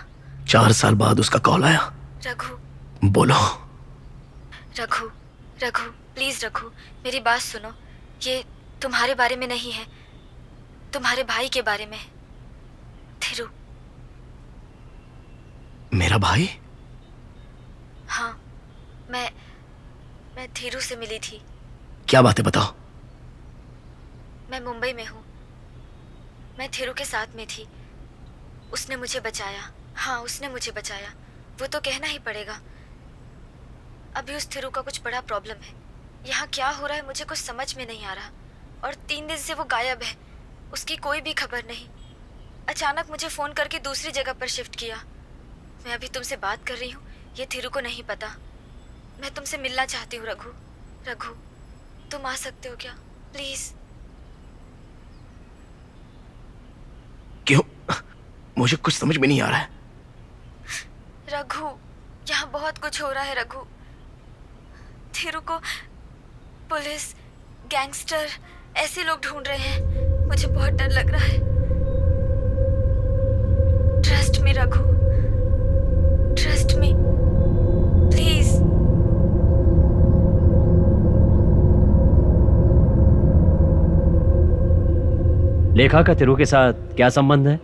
4 साल बाद उसका कॉल आया। रघु। बोलो। रघु, रघु, प्लीज रघु, मेरी बात सुनो। ये तुम्हारे बारे में नहीं है, तुम्हारे भाई के बारे में है। थिरु। मेरा भाई? हाँ, मैं थिरु से मिली थी। क्या बात है, बताओ। मैं मुंबई में हूँ। मैं थिरु के साथ में थी। उसने मुझे बचाया। हाँ, उसने मुझे बचाया, वो तो कहना ही पड़ेगा। अभी उस थिरु का कुछ बड़ा प्रॉब्लम है। यहाँ क्या हो रहा है मुझे कुछ समझ में नहीं आ रहा। और 3 दिन से वो गायब है, उसकी कोई भी खबर नहीं। अचानक मुझे फ़ोन करके दूसरी जगह पर शिफ्ट किया। मैं अभी तुमसे बात कर रही हूँ, ये थिरु को नहीं पता। मैं तुमसे मिलना चाहती हूँ रघु। रघु, तुम आ सकते हो क्या, प्लीज़? क्यों? मुझे कुछ समझ में नहीं आ रहा है। रघु, यहाँ बहुत कुछ हो रहा है रघु। थिरु को पुलिस, गैंगस्टर, ऐसे लोग ढूंढ रहे हैं। मुझे बहुत डर लग रहा है। Trust me Raghu, trust me, please. लेखा का थिरु के साथ क्या संबंध है?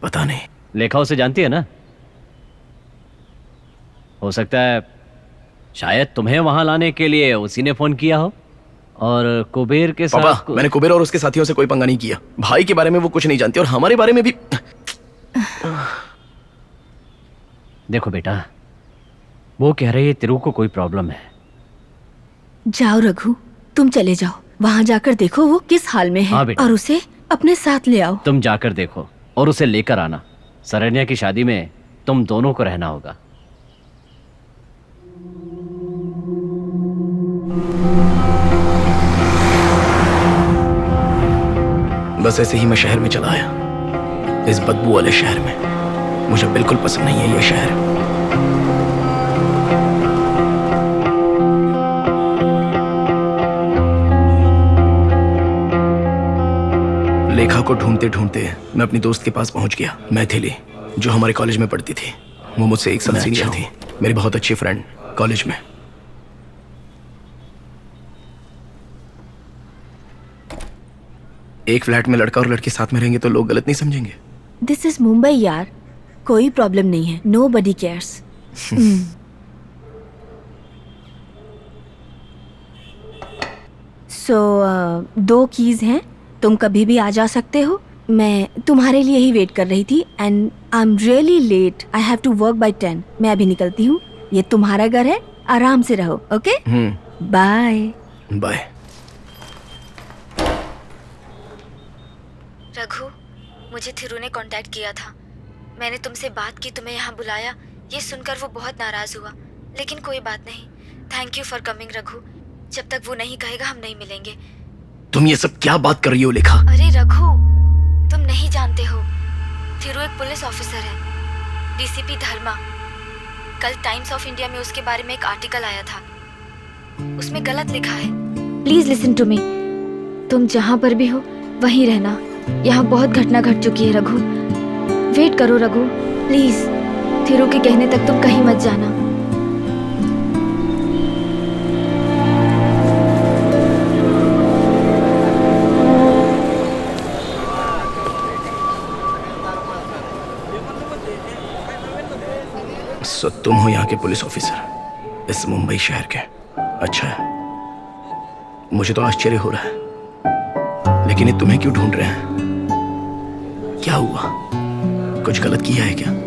पता नहीं। लेखा उसे जानती है ना? हो सकता है शायद तुम्हें वहां लाने के लिए उसी ने फोन किया हो। और कुबेर के साथ पापा, मैंने कुबेर और उसके साथियों से कोई पंगा नहीं किया। भाई के बारे में वो कुछ नहीं जानती और हमारे बारे में भी। देखो बेटा, वो कह रही है तिरु को कोई प्रॉब्लम है। जाओ रघु, तुम चले जाओ। वहाँ जाकर देखो वो किस हाल में है। हाँ बेटा। और उसे अपने साथ ले आओ। तुम जाकर देखो और उसे लेकर आना। सरन्या की शादी में तुम दोनों को रहना होगा। बस ऐसे ही मैं शहर में चला आया, इस बदबू वाले शहर में। मुझे बिल्कुल पसंद नहीं है ये शहर। लेखा को ढूंढते ढूंढते मैं अपनी दोस्त के पास पहुंच गया, मैथिली, जो हमारे कॉलेज में पढ़ती थी। वो मुझसे एक साल सीनियर थी, मेरी बहुत अच्छी फ्रेंड कॉलेज में। एक फ्लैट में लड़का और लड़की साथ में रहेंगे तो लोग गलत नहीं समझेंगे? दिस इज मुंबई यार, कोई प्रॉब्लम नहीं है, नो बडी केयर्स। सो 2 कीज हैं, तुम कभी भी आ जा सकते हो। मैं तुम्हारे लिए ही वेट कर रही थी and I am really late, I have to work by 10। मैं अभी निकलती हूँ, ये तुम्हारा घर है, आराम से रहो। Okay, bye bye. रघु, मुझे थिरू ने कांटेक्ट किया था। मैंने तुमसे बात की, तुम्हें यहाँ बुलाया। ये सुनकर वो बहुत नाराज हुआ, लेकिन कोई बात नहीं। Thank you for coming Raghu. जब तक वो नहीं कहेगा हम नहीं मिलेंगे। तुम ये सब क्या बात कर रही हो लेखा? अरे रघु, तुम नहीं जानते हो, थिरू एक पुलिस ऑफिसर है, डीसीपी धर्मा। कल टाइम्स ऑफ इंडिया में उसके बारे में एक आर्टिकल आया था, उसमें गलत लिखा है। Please listen to me. तुम जहाँ पर भी हो वहीं रहना। यहाँ बहुत घटना घट चुकी है रघु। वेट करो रघु, प्लीज। थिरू के कहने तक तुम कहीं मत जाना। सो तुम हो यहाँ के पुलिस ऑफिसर, इस मुंबई शहर के? अच्छा है, मुझे तो आश्चर्य हो रहा है, लेकिन ये तुम्हें क्यों ढूंढ रहे हैं? क्या हुआ? कुछ गलत किया है क्या?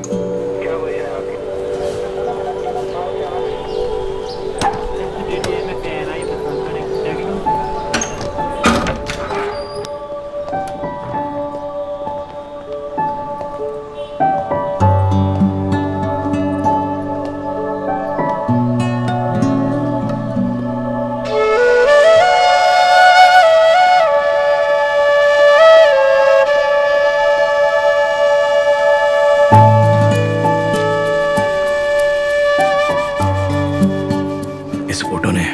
इस फोटो ने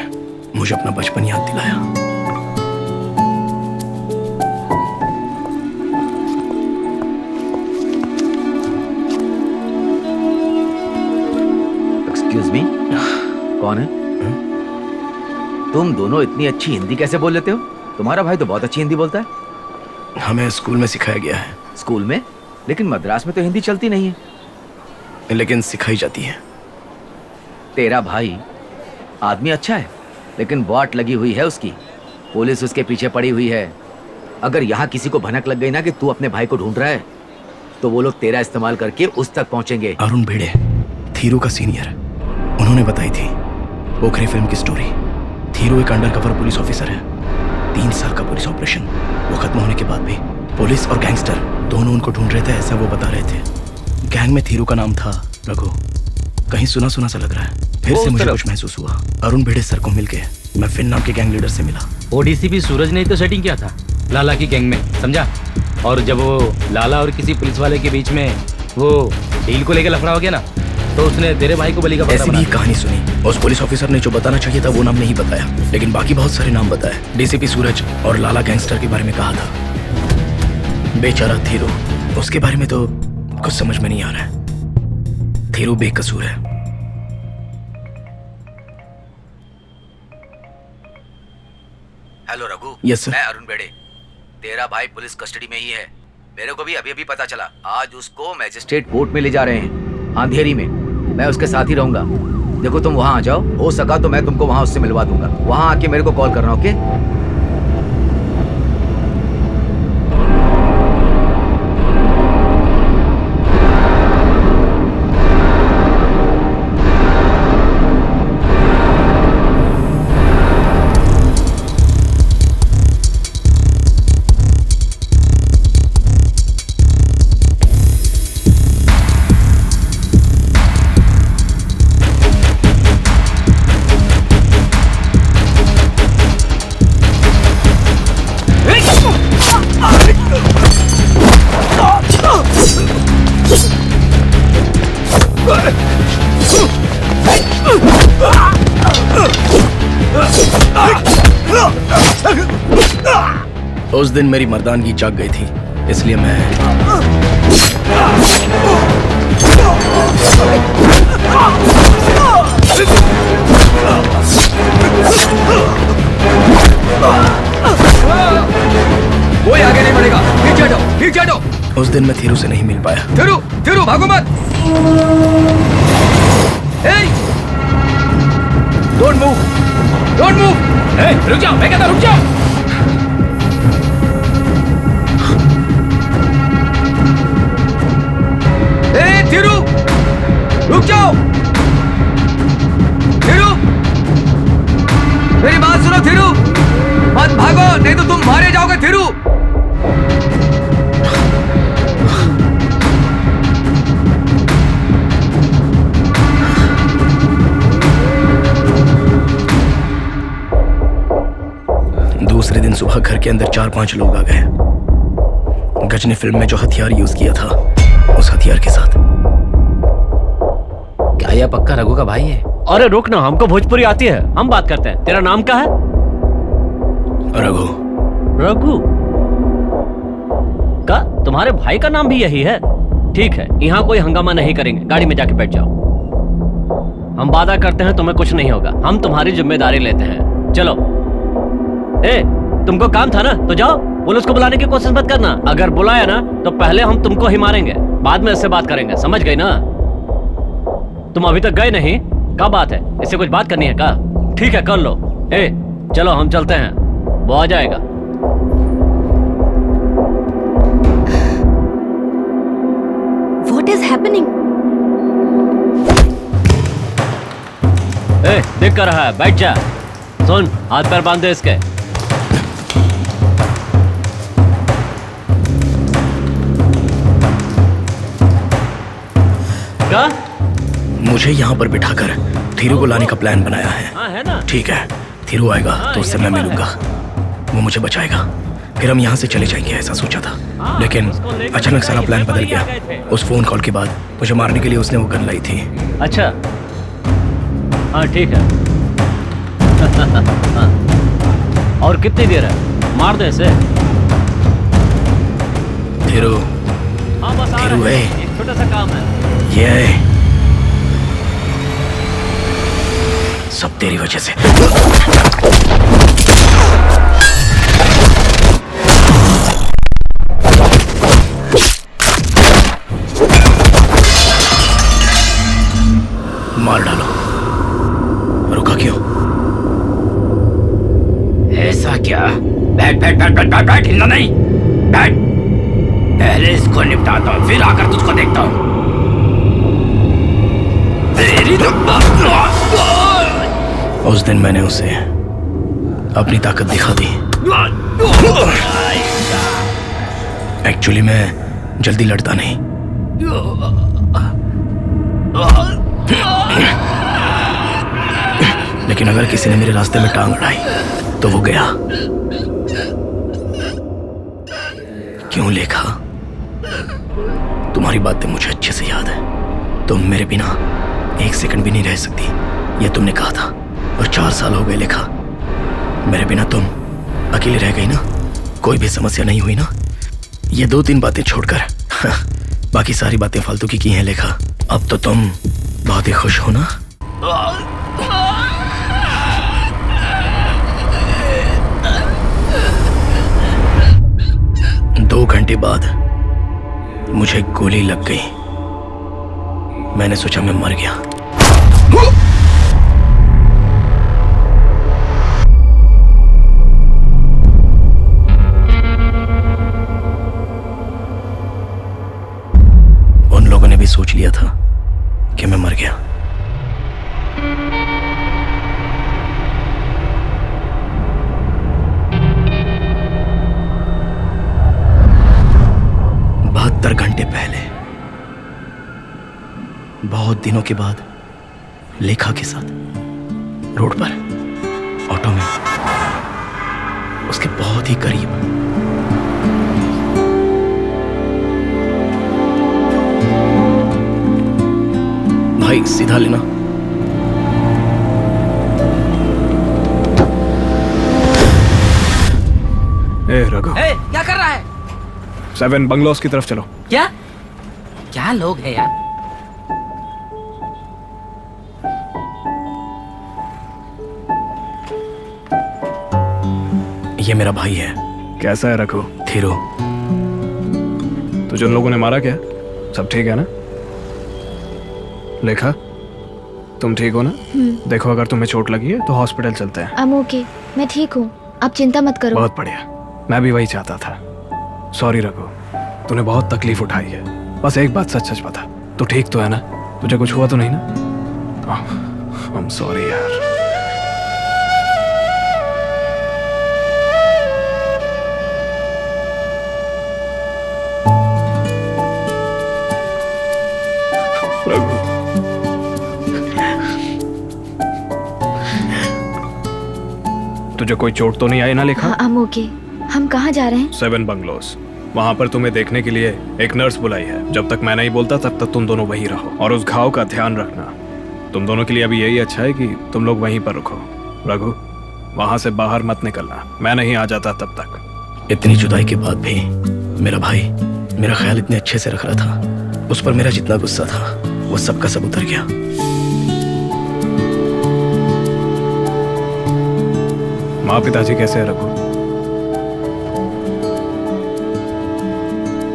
मुझे अपना बचपन याद दिलाया। एक्सक्यूज मी, कौन है? तुम दोनों इतनी अच्छी हिंदी कैसे बोल लेते हो? तुम्हारा भाई तो बहुत अच्छी हिंदी बोलता है। हमें स्कूल में सिखाया गया है। स्कूल में? लेकिन मद्रास में तो हिंदी चलती नहीं है। लेकिन सिखाई जाती है। तेरा भाई आदमी अच्छा है, लेकिन वाट लगी हुई है उसकी। पुलिस उसके पीछे पड़ी हुई है। अगर यहाँ किसी को भनक लग गई ना कि तू अपने भाई को ढूंढ रहा है, तो वो लोग तेरा इस्तेमाल करके उस तक पहुंचेंगे। अरुण भिड़े, थीरू का सीनियर, उन्होंने बताई थी पोखरे फिल्म की स्टोरी। थीरू एक अंडरकवर पुलिस ऑफिसर है। 3 साल का पुलिस ऑपरेशन, वो खत्म होने के बाद भी पुलिस और गैंगस्टर दोनों उनको ढूंढ रहे थे, ऐसा वो बता रहे थे। गैंग में थीरू का नाम था रघु। कहीं सुना सुना सा लग रहा है। फिर से मुझे कुछ महसूस हुआ। अरुण भिड़े सर को मिलके मैं फिन नाम के गैंग लीडर से मिला। ओडीसीपी सूरज ने तो सेटिंग किया था लाला की गैंग में, समझा? और जब वो लाला और किसी पुलिस वाले के बीच में वो डील को लेकर लफड़ा हो गया ना, तो उसने तेरे भाई को बलि का बकरा ऐसी बना भी दिया। कहानी सुनी। उस पुलिस ऑफिसर ने जो बताना चाहिए था वो नाम नहीं बताया, लेकिन बाकी बहुत सारे नाम बताए। डीसीपी सूरज और लाला गैंगस्टर के बारे में कहा था। बेचारा थीरू, उसके बारे में तो कुछ समझ में नहीं आ रहा है। थीरू बेकसूर है। हेलो रघु। Yes sir. मैं अरुण बेड़े। तेरा भाई पुलिस कस्टडी में ही है। मेरे को भी अभी अभी पता चला। आज उसको मैजिस्ट्रेट कोर्ट में ले जा रहे हैं, अंधेरी में। मैं उसके साथ ही रहूंगा। देखो तुम वहां आ जाओ, हो सका तो मैं तुमको वहां उससे मिलवा दूंगा। वहां आके मेरे को कॉल करना, ओके? उस दिन मेरी मर्दानगी जाग गई थी, इसलिए मैं कोई आगे नहीं बढ़ेगा। पीछे हटो, पीछे हटो। उस दिन मैं थीरू से नहीं मिल पाया। थिरू, थिरू भागो मत। Don't move, don't move. रुक जाओ, मैं कहता रुक जाओ। थिरू, रुक जाओ। थिरू, मेरी बात सुनो थिरू, मत भागो नहीं तो तुम मारे जाओगे थिरू। दूसरे दिन सुबह घर के अंदर 4-5 लोग आ गए। गज ने फिल्म में जो हथियार यूज किया था, उस हथियार के साथ। क्या यह पक्का रघु का भाई है? अरे रुक ना, हमको भोजपुरी आती है, हम बात करते हैं। तेरा नाम क्या है? रघु। रघु का? तुम्हारे भाई का नाम भी यही है? ठीक है, यहाँ कोई हंगामा नहीं करेंगे, गाड़ी में जाके बैठ जाओ। हम वादा करते हैं तुम्हें कुछ नहीं होगा, हम तुम्हारी जिम्मेदारी लेते हैं। चलो। तुमको काम था ना, तो जाओ। पुलिस को बुलाने की कोशिश मत करना, अगर बुलाया ना तो पहले हम तुमको ही मारेंगे, बाद में इससे बात करेंगे, समझ गई ना? तुम अभी तक गए नहीं, क्या बात है? इससे कुछ बात करनी है क्या? ठीक है, कर लो। चलो हम चलते हैं, वो आ जाएगा। What is happening? देख कर रहा है, बैठ जा। सुन, हाथ पैर बांध दे इसके। क्या? मुझे यहाँ पर बिठाकर थीरू को लाने का प्लान बनाया है। हाँ, है ना? ठीक है, थीरू आएगा तो उससे मैं मिलूंगा, वो मुझे बचाएगा, फिर हम यहाँ से चले जाएंगे, ऐसा सोचा था। लेकिन अचानक सारा प्लान बदल गया। उस फोन कॉल के बाद मुझे मारने के लिए उसने वो गन लाई थी। अच्छा, हाँ ठीक है। और कितनी देर है? मार दे इसे। थीरू, हाँ बस आ थीरू रहे हैं, है। एक छोटा सा काम है। ये है। सब तेरी वजह से। मार डालो। रुका क्यों? ऐसा क्या? बैठ बैठ बैठ बैठ बैठ बैठ, हिलना नहीं, बैठ। पहले इसको निपटाता हूँ, फिर आकर तुझको देखता हूँ। उस दिन मैंने उसे अपनी ताकत दिखा दी। एक्चुअली मैं जल्दी लड़ता नहीं। लेकिन अगर किसी ने मेरे रास्ते में टांग अड़ाई तो वो गया। क्यों लेखा? तुम्हारी बातें मुझे अच्छे से याद है। तुम मेरे बिना एक सेकंड भी नहीं रह सकती, ये तुमने कहा था। और 4 साल हो गए लेखा, मेरे बिना तुम अकेले रह गई ना, कोई भी समस्या नहीं हुई ना। ये 2-3 बातें छोड़कर बाकी सारी बातें फालतू की हैं लेखा। अब तो तुम बहुत ही खुश हो ना? 2 घंटे बाद मुझे गोली लग गई। मैंने सोचा मैं मर गया। उन लोगों ने भी सोच लिया था कि मैं मर गया। घंटे पहले, बहुत दिनों के बाद, लेखा के साथ रोड पर ऑटो में, उसके बहुत ही करीब। भाई सीधा लेना। ए रघु, क्या कर रहा है? 7 बंगलोज की तरफ चलो। क्या क्या लोग हैं यार? ये मेरा भाई है। कैसा है रघु? थीरू। तुझे उन लोगों ने मारा क्या? सब ठीक है ना? लेखा, तुम ठीक हो ना? देखो, अगर तुम्हें चोट लगी है तो हॉस्पिटल चलते हैं। I'm okay, मैं ठीक हूँ, आप चिंता मत करो। बहुत बढ़िया, मैं भी वही चाहता था। सॉरी रघु, तूने बहुत तकलीफ उठाई है। बस एक बात सच सच बता, तू ठीक तो है ना? तुझे कुछ हुआ तो नहीं ना? I'm sorry यार। तुझे कोई चोट तो नहीं आई ना लेखा? हाँ, I'm okay। हम कहाँ जा रहे हैं? 7 बंगलोज। वहाँ पर तुम्हें देखने के लिए एक नर्स बुलाई है। जब तक मैं नहीं बोलता तब तक तुम दोनों वहीं रहो और उस घाव का ध्यान रखना। तुम दोनों के लिए अभी यही अच्छा है कि तुम लोग वहीं पर रुको। रघु, वहाँ से बाहर मत निकलना, मैं नहीं आ जाता तब तक। इतनी जुदाई के बाद भी मेरा भाई मेरा ख्याल इतने अच्छे से रख रहा था। उस पर मेरा जितना गुस्सा था वो सब का सब उतर गया। माँ पिताजी कैसे है रघु?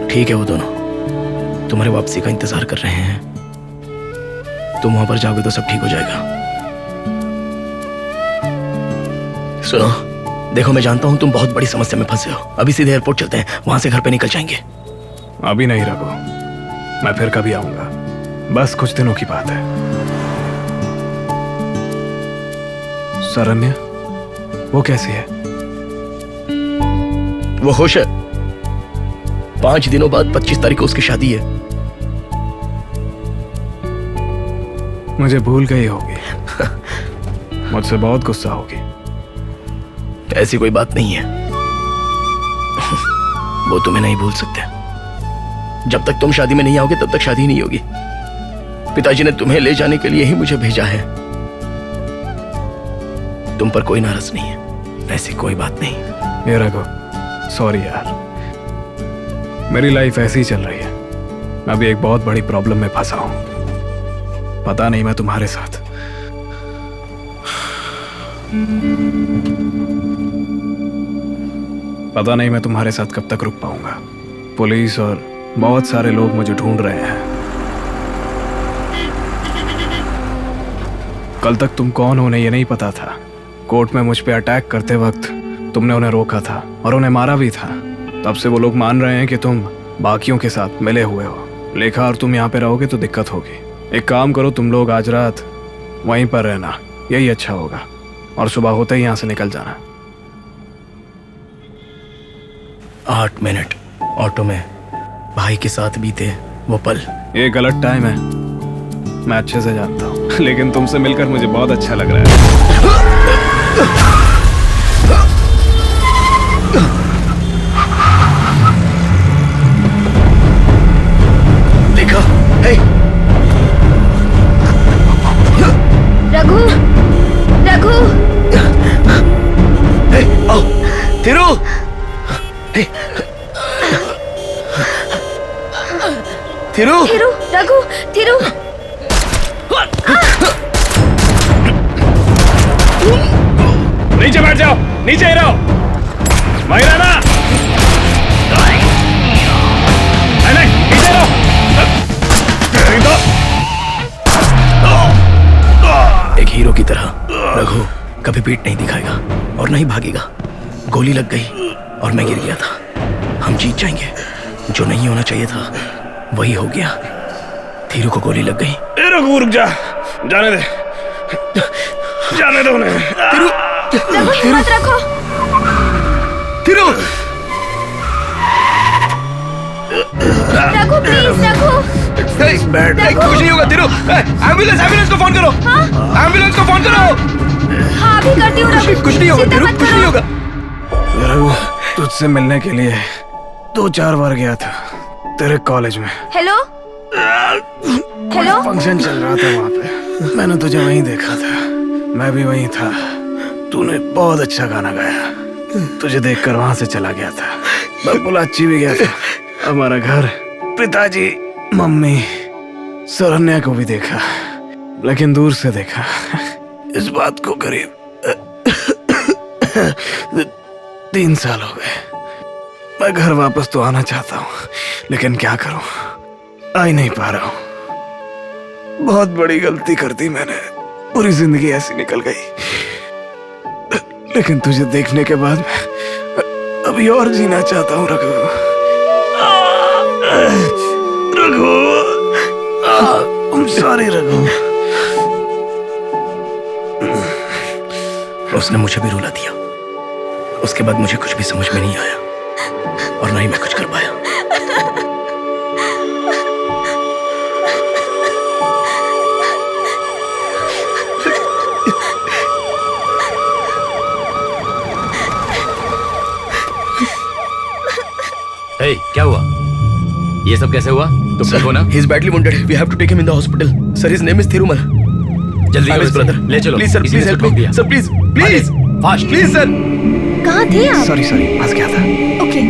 ठीक है, वो दोनों तुम्हारे वापसी का इंतजार कर रहे हैं। तुम वहां पर जाओगे तो सब ठीक हो जाएगा। सुनो, देखो, मैं जानता हूं तुम बहुत बड़ी समस्या में फंसे हो। अभी सीधे एयरपोर्ट चलते हैं, वहां से घर पे निकल जाएंगे। अभी नहीं रघु, मैं फिर कभी आऊंगा, बस कुछ दिनों की बात है। सरन्या, वो कैसी है? वो खुश है। 5 दिनों बाद 25 तारीख को उसकी शादी है। मुझे भूल गई होगी। मुझसे बहुत गुस्सा होगी। ऐसी कोई बात नहीं है। वो तुम्हें नहीं भूल सकते। जब तक तुम शादी में नहीं आओगे तब तक शादी नहीं होगी। पिताजी ने तुम्हें ले जाने के लिए ही मुझे भेजा है। तुम पर कोई नाराज नहीं है, ऐसी कोई बात नहीं। ये रघु, सॉरी यार, मेरी लाइफ ऐसी ही चल रही है। मैं अभी एक बहुत बड़ी प्रॉब्लम में फंसा हूं। पता नहीं मैं तुम्हारे साथ कब तक रुक पाऊंगा। पुलिस और बहुत सारे लोग मुझे ढूंढ रहे हैं। कल तक तुम कौन हो उन्हें ये नहीं पता था। कोर्ट में मुझ पे अटैक करते वक्त तुमने उन्हें रोका था और उन्हें मारा भी था। तब से वो लोग मान रहे हैं कि तुम बाकियों के साथ मिले हुए हो। लेखा और तुम यहाँ पे रहोगे तो दिक्कत होगी। एक काम करो, तुम लोग आज रात वहीं पर रहना, यही अच्छा होगा, और सुबह होते ही यहाँ से निकल जाना। 8 मिनट ऑटो में भाई के साथ बीते वो पल। ये गलत टाइम है, मैं अच्छे से जानता हूँ, लेकिन तुमसे मिलकर मुझे बहुत अच्छा लग रहा है। देखा? हे! रघु, रघु, हे, आओ, थीरू! हे! थीरू! थीरू, रघु, थीरू। नीचे बैठ जाओ, नीचे ही रहो, वहीं रहना। नहीं, नीचे रहो। एक हीरो की तरह रघु कभी पीठ नहीं दिखाएगा और नहीं भागेगा। गोली लग गई और मैं गिर गया था। हम जीत जाएंगे। जो नहीं होना चाहिए था वही हो गया। थीरू को गोली लग गई। रघु रुक जा, जाने दे, जाने दो उन्हें। थीरू, हिम्मत रखो। थीरू! रघु, प्लीज रघु। कुछ नहीं होगा। थीरू, एम्बुलेंस को फोन करो। एम्बुलेंस को फोन करो। हाँ, अभी करती हूँ रघु। कुछ नहीं होगा थीरू, कुछ नहीं होगा। रघु, तुझसे मिलने के लिए 2-4 बार गया था तेरे कॉलेज में। Hello, hello. फंक्शन चल रहा था वहाँ पे, मैंने तुझे वहीं देखा था। मैं भी वहीं था। तूने बहुत अच्छा गाना गाया। तुझे देखकर वहां से चला गया था। मैं बुलाची भी गया था। हमारा घर, पिताजी, मम्मी, सरन्या को भी देखा, लेकिन दूर से देखा। इस बात को करीब 3 साल हो गए। मैं घर वापस तो आना चाहता हूँ, लेकिन क्या करूं, आ ही नहीं पा रहा हूँ। बहुत बड़ी गलती कर दी मैंने, पूरी जिंदगी ऐसी निकल गई। लेकिन तुझे देखने के बाद मैं अभी और जीना चाहता हूँ रघु। Raghu, I'm sorry Raghu. उसने मुझे भी रुला दिया। उसके बाद मुझे कुछ भी समझ में नहीं आया और ना ही मैं कुछ कर पाया। हे, क्या हुआ? ये सब कैसे हुआ? तुम ठीक हो ना? He is badly wounded. We have to take him in the hospital. Sir, his name is Thirumal. जल्दी I'm his करो brother. इसे। ले चलो। Please sir, किसी please ने help ठोक me. दिया। Sir, please, please, fast. please sir. कहाँ थे आप? सॉरी फंस गया था। ओके।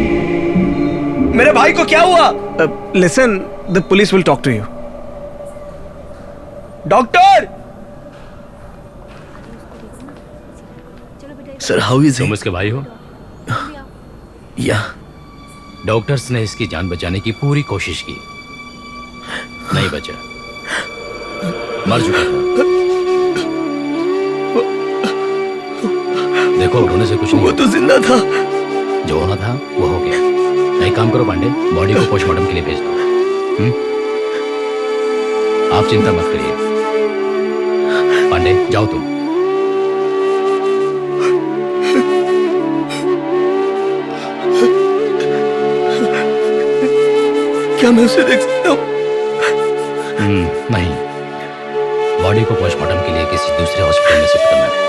मेरे भाई को क्या हुआ? Listen, the police will talk to you. Doctor! Sir, how is तुम he? इसके भाई हो? Yeah. डॉक्टर्स ने इसकी जान बचाने की पूरी कोशिश की, नहीं बचा, मर चुका था। देखो, उड़ने से कुछ नहीं। वो तो जिंदा था। जो होना था वो हो गया। एक काम करो पांडे, बॉडी को पोस्टमार्टम के लिए भेज दो। आप चिंता मत करिए। पांडे, जाओ तुम। क्या मैं उसे देख सकता हूँ? नहीं, बॉडी को पोस्टमार्टम के लिए किसी दूसरे हॉस्पिटल में शिफ्ट करना है।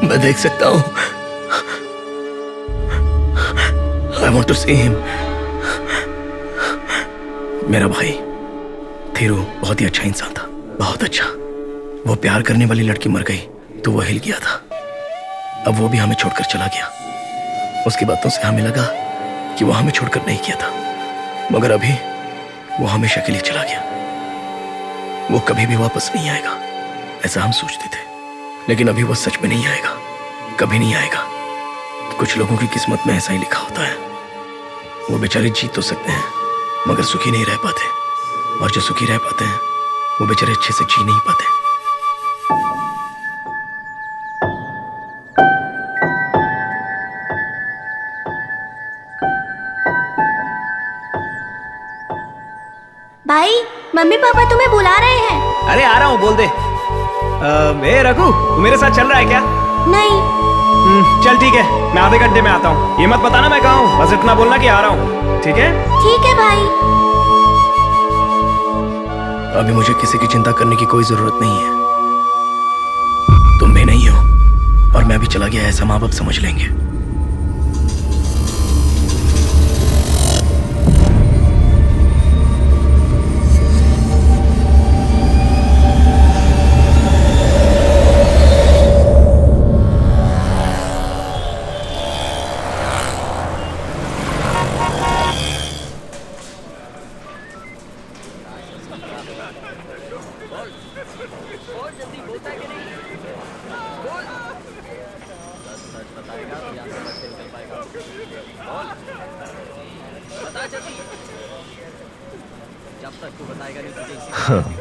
मैं देख सकता हूँ। I want to see him. मेरा भाई थीरू बहुत ही अच्छा इंसान था, बहुत अच्छा। वो प्यार करने वाली लड़की मर गई तो वो हिल गया था। अब वो भी हमें छोड़कर चला गया। उसकी बातों से हमें लगा कि वो हमें छोड़कर नहीं गया था, मगर अभी वो हमेशा के लिए चला गया। वो कभी भी वापस नहीं आएगा, ऐसा हम सोचते थे, लेकिन अभी वो सच में नहीं आएगा, कभी नहीं आएगा। कुछ लोगों की किस्मत में ऐसा ही लिखा होता है। वो बेचारे जीत तो सकते हैं मगर सुखी नहीं रह पाते, और जो सुखी रह पाते हैं वो बेचारे अच्छे से जी नहीं पाते। भाई, मम्मी पापा तुम्हें बुला रहे हैं। अरे आ रहा हूँ, बोल दे। ए रघु, तू मेरे साथ चल रहा है क्या? नहीं। चल ठीक है, मैं आधे घंटे में आता हूँ। ये मत बताना मैं कहाँ हूँ, बस इतना बोलना कि आ रहा हूँ, ठीक है? ठीक है भाई। अभी मुझे किसी की चिंता करने की कोई जरूरत नहीं है। तुम भी नहीं हो, और मैं भी चला गया, ऐसा माँ बाप समझ लेंगे।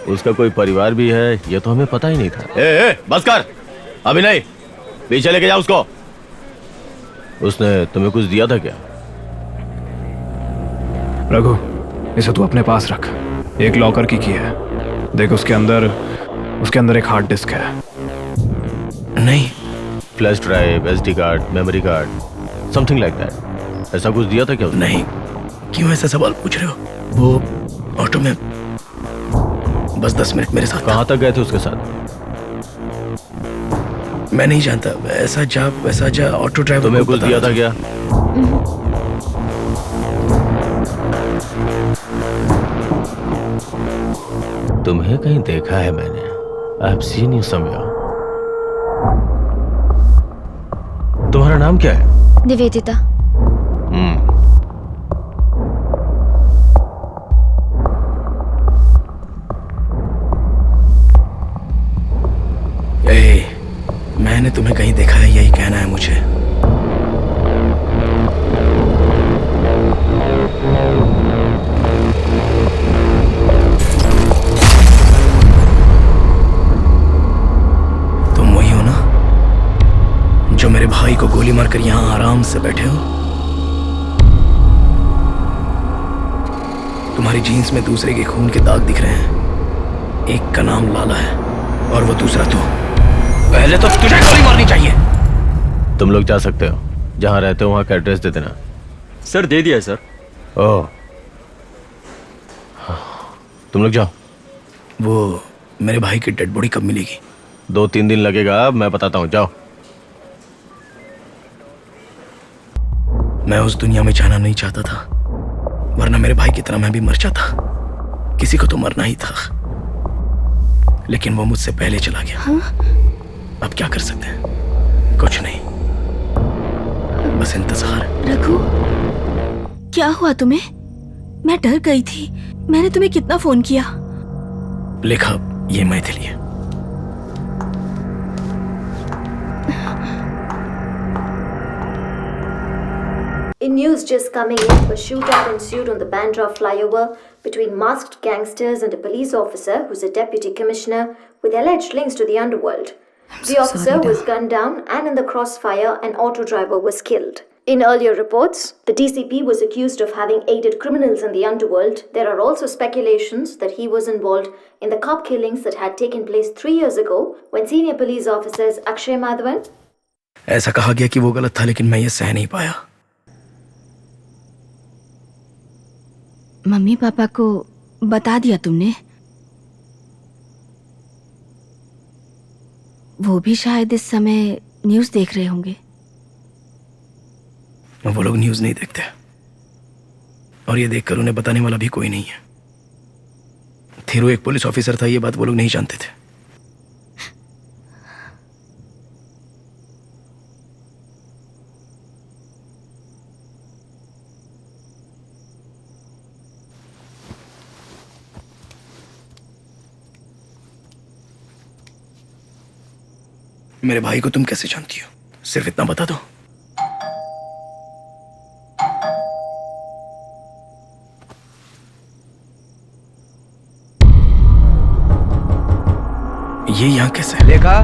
उसका कोई परिवार भी है, ये तो हमें पता ही नहीं था। ए, बस कर, अभी नहीं, पीछे लेके जा उसको। उसने तुम्हें कुछ दिया था क्या? रघु, इसे तू अपने पास रख। एक लॉकर की है, देख उसके अंदर एक हार्ड डिस्क है। नहीं, flash drive, SD card, memory card, something like that. ऐसा कुछ दिया था क्या उसने? नहीं। क्यों ऐसा सवाल पूछ रहे हो? वो ऑटो में बस 10 मिनट मेरे साथ। कहाँ तक गए थे उसके साथ? मैं नहीं जानता। ऐसा जा ऑटो ड्राइवर तुम्हें कुछ दिया था क्या? तुम्हें कहीं देखा है मैंने। I have seen you somewhere. तुम्हारा नाम क्या है? निवेदिता। मैंने तुम्हें कहीं देखा है, यही कहना है मुझे। तुम वही हो ना जो मेरे भाई को गोली मारकर यहां आराम से बैठे हो? तुम्हारी जीन्स में दूसरे के खून के दाग दिख रहे हैं। एक का नाम लाला है और वो दूसरा तू। पहले तो तुझे गोली मारनी चाहिए। तुम लोग जा सकते हो, जहां रहते हो वहां का एड्रेस दे देना। सर दे दिया सर। ओह, तुम लोग जाओ। वो मेरे भाई की डेड बॉडी कब मिलेगी? 2-3 दिन लगेगा, मैं बताता हूँ, जाओ। मैं उस दुनिया में जाना नहीं चाहता था, वरना मेरे भाई की तरह मैं भी मर जाता। किसी को तो मरना ही था, लेकिन वो मुझसे पहले चला गया। अब क्या कर सकते हैं? कुछ नहीं, बस इंतजार। रघु, क्या हुआ तुम्हें? मैं डर गई थी। मैंने तुम्हें कितना फोन किया। लेखा, ये मैथिली है। In news just coming in, a shootout ensued on the Bandra flyover between masked gangsters and a police officer who's a deputy commissioner with alleged links to the underworld. The officer was gunned down, and in the crossfire, an auto driver was killed. In earlier reports, the DCP was accused of having aided criminals in the underworld. There are also speculations that he was involved in the cop killings that had taken place 3 years ago when senior police officers Akshay Madhavan. ऐसा कहा गया कि वो गलत था, लेकिन मैं ये सह नहीं पाया। मम्मी पापा को बता दिया तुमने? वो भी शायद इस समय न्यूज़ देख रहे होंगे। वो लोग न्यूज़ नहीं देखते, और ये देखकर उन्हें बताने वाला भी कोई नहीं है। थीरू एक पुलिस ऑफिसर था, ये बात वो लोग नहीं जानते थे। मेरे भाई को तुम कैसे जानती हो? सिर्फ इतना बता दो। ये यहाँ कैसे? लेखा,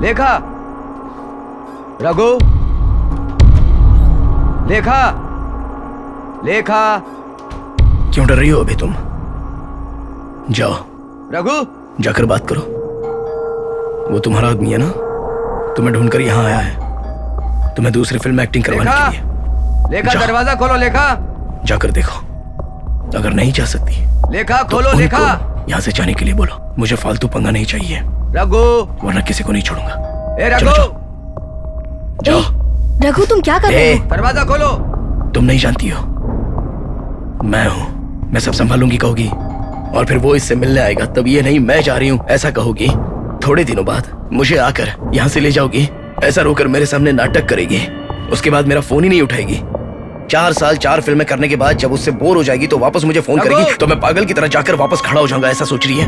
लेखा, रघु, लेखा, लेखा। क्यों डर रही हो अभी तुम? जाओ रघु, जाकर बात करो। वो तुम्हारा आदमी है ना, तुम्हें ढूंढकर यहाँ आया है, तुम्हें दूसरी फिल्म में एक्टिंग करवाने के लिए। लेखा, दरवाजा खोलो। लेखा, जाकर देखो। अगर नहीं जा सकती, लेखा खोलो। लेखा, यहाँ से जाने के लिए बोलो। मुझे फालतू पंगा नहीं चाहिए रघु, वरना किसी को नहीं छोड़ूंगा। ए रघु, जाओ। रघु, तुम क्या कर रहे हो? दरवाजा खोलो। तुम नहीं जानती हो, मैं हूं, मैं सब संभालूंगी कहोगी, और फिर वो इससे मिलने आएगा, तब ये नहीं मैं जा रही हूं ऐसा कहोगी। थोड़े दिनों बाद मुझे आकर यहाँ से ले जाओगी, ऐसा रोकर मेरे सामने नाटक करेगी, उसके बाद मेरा फोन ही नहीं उठाएगी। 4 साल 4 फिल्में करने के बाद जब उससे बोर हो जाएगी तो वापस मुझे फोन करेगी, तो मैं पागल की तरह जाकर वापस खड़ा हो जाऊंगा, ऐसा सोच रही है?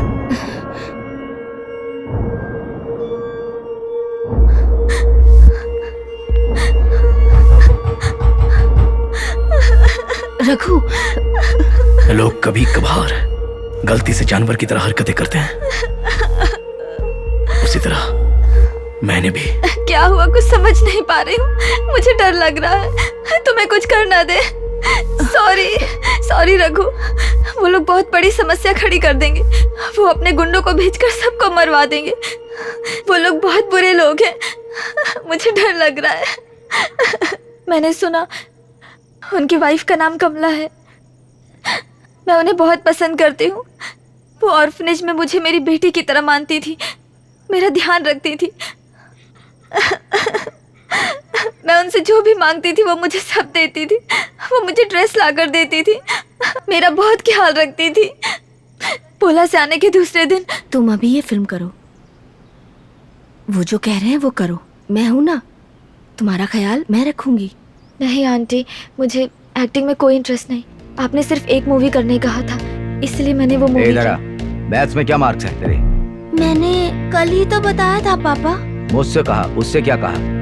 रघु, लोग कभी कभार गलती से जानवर की तरह हरकतें करते हैं, उसी तरह मैंने भी। क्या हुआ? कुछ समझ नहीं पा रही हूँ। मुझे डर लग रहा है। तुम्हें कुछ करना दे। सॉरी सॉरी रघु, वो लोग बहुत बड़ी समस्या खड़ी कर देंगे। वो अपने गुंडों को भेजकर सबको मरवा देंगे। वो लोग बहुत बुरे लोग हैं, मुझे डर लग रहा है। मैंने सुना उनकी वाइफ का नाम कमला है। मैं उन्हें बहुत पसंद करती हूँ। वो ऑर्फनेज में मुझे मेरी बेटी की तरह मानती थी, मेरा ध्यान रखती थी। मैं उनसे जो भी मांगती थी वो मुझे सब देती थी। वो मुझे ड्रेस लाकर देती थी, मेरा बहुत ख्याल रखती थी। पोला से आने के दूसरे दिन। तुम अभी ये फिल्म करो, वो जो कह रहे हैं वो करो। मैं हूं ना, तुम्हारा ख्याल मैं रखूंगी। नहीं आंटी, मुझे एक्टिंग में कोई इंटरेस्ट नहीं। आपने सिर्फ एक मूवी करने कहा था, इसलिए मैंने वो मूवी इधर आ। मैथ्स में क्या मार्क्स हैं तेरे? मैंने कल ही तो बताया था पापा। मुझसे कहा, उससे क्या कहा?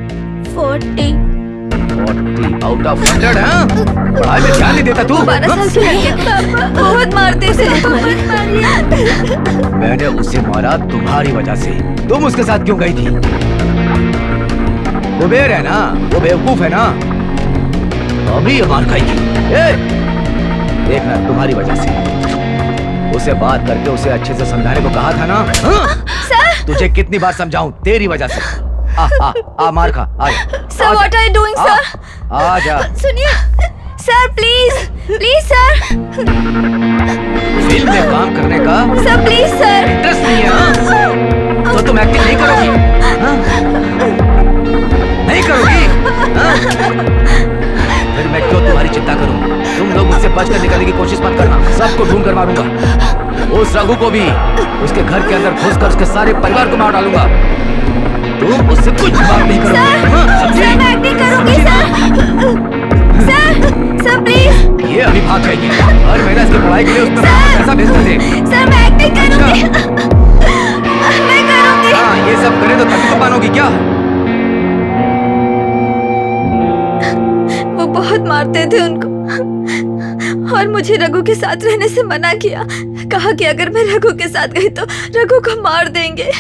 40 आउट ऑफ 100। हाँ? पढ़ाई में ध्यान नहीं देता तू? 12 साल से नहीं है पापा, बहुत मारते थे। मैंने उसे मारा तुम्हारी वजह से। तुम उसके साथ क्यों गई थी? वो बेर है ना, वो बेवकूफ है ना, अभी ये मार खाएगी। देखना, तुम्हारी वजह से। उसे बात करके उसे अच्छे से समझाने को कहा था ना। हाँ? सर, तुझे कितनी बार समझाऊं? तेरी वजह से। आ मार खा। आ sir, what are you doing sir? आ जा। सुनिए sir, please please sir. Film में काम करने का सर प्लीज सर। इंटरेस्ट नहीं है हाँ? तो तुम एक्टिंग नहीं करोगी? हाँ? नहीं करोगी? हाँ? फिर मैं क्यों तुम्हारी चिंता करूं? तुम लोग मुझसे बचकर निकलने की कोशिश मत करना, सबको ढूंढ कर मारूंगा। उस रघु को भी उसके घर के अंदर घुसकर उसके सारे परिवार को मार डालूंगा। तुम उससे कुछ बात नहीं करोगे। सर, मैं एक्टिंग करूंगी सर, प्लीज। ये अभी भाग जाएगी। हर महीना इसकी पढ़ाई के लिए उसमें पैसा भेजते थे। सर, मैं एक्टिंग करूंगी। मैं करूंगी। हाँ, ये सब करे तो तभी तो मानोगी क्या? वो बहुत मारते थे उनको और मुझे रघु के साथ रहने से मना किया। कहा कि अगर मैं रघु के साथ गई तो रघु को मार देंगे।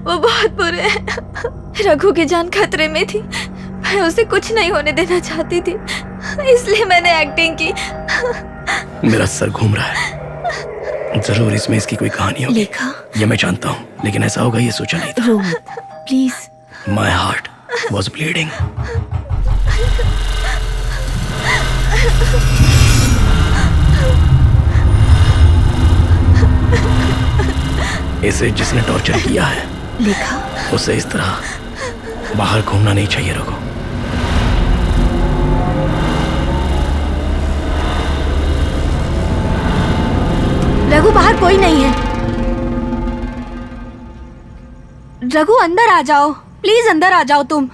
वो बहुत बुरे हैं। रघु की जान खतरे में थी, मैं उसे कुछ नहीं होने देना चाहती थी, इसलिए मैंने एक्टिंग की। मेरा सर घूम रहा है। जरूर इसमें इसकी कोई कहानी होगी। लेखा, ये मैं जानता हूँ, लेकिन ऐसा होगा ये सोचा नहीं था। रो मत, please. My heart was bleeding. इसे जिसने टॉर्चर किया है लेखा, उसे इस तरह बाहर घूमना नहीं चाहिए। रघु, रघु बाहर कोई नहीं है। रघु अंदर आ जाओ, प्लीज अंदर आ जाओ तुम।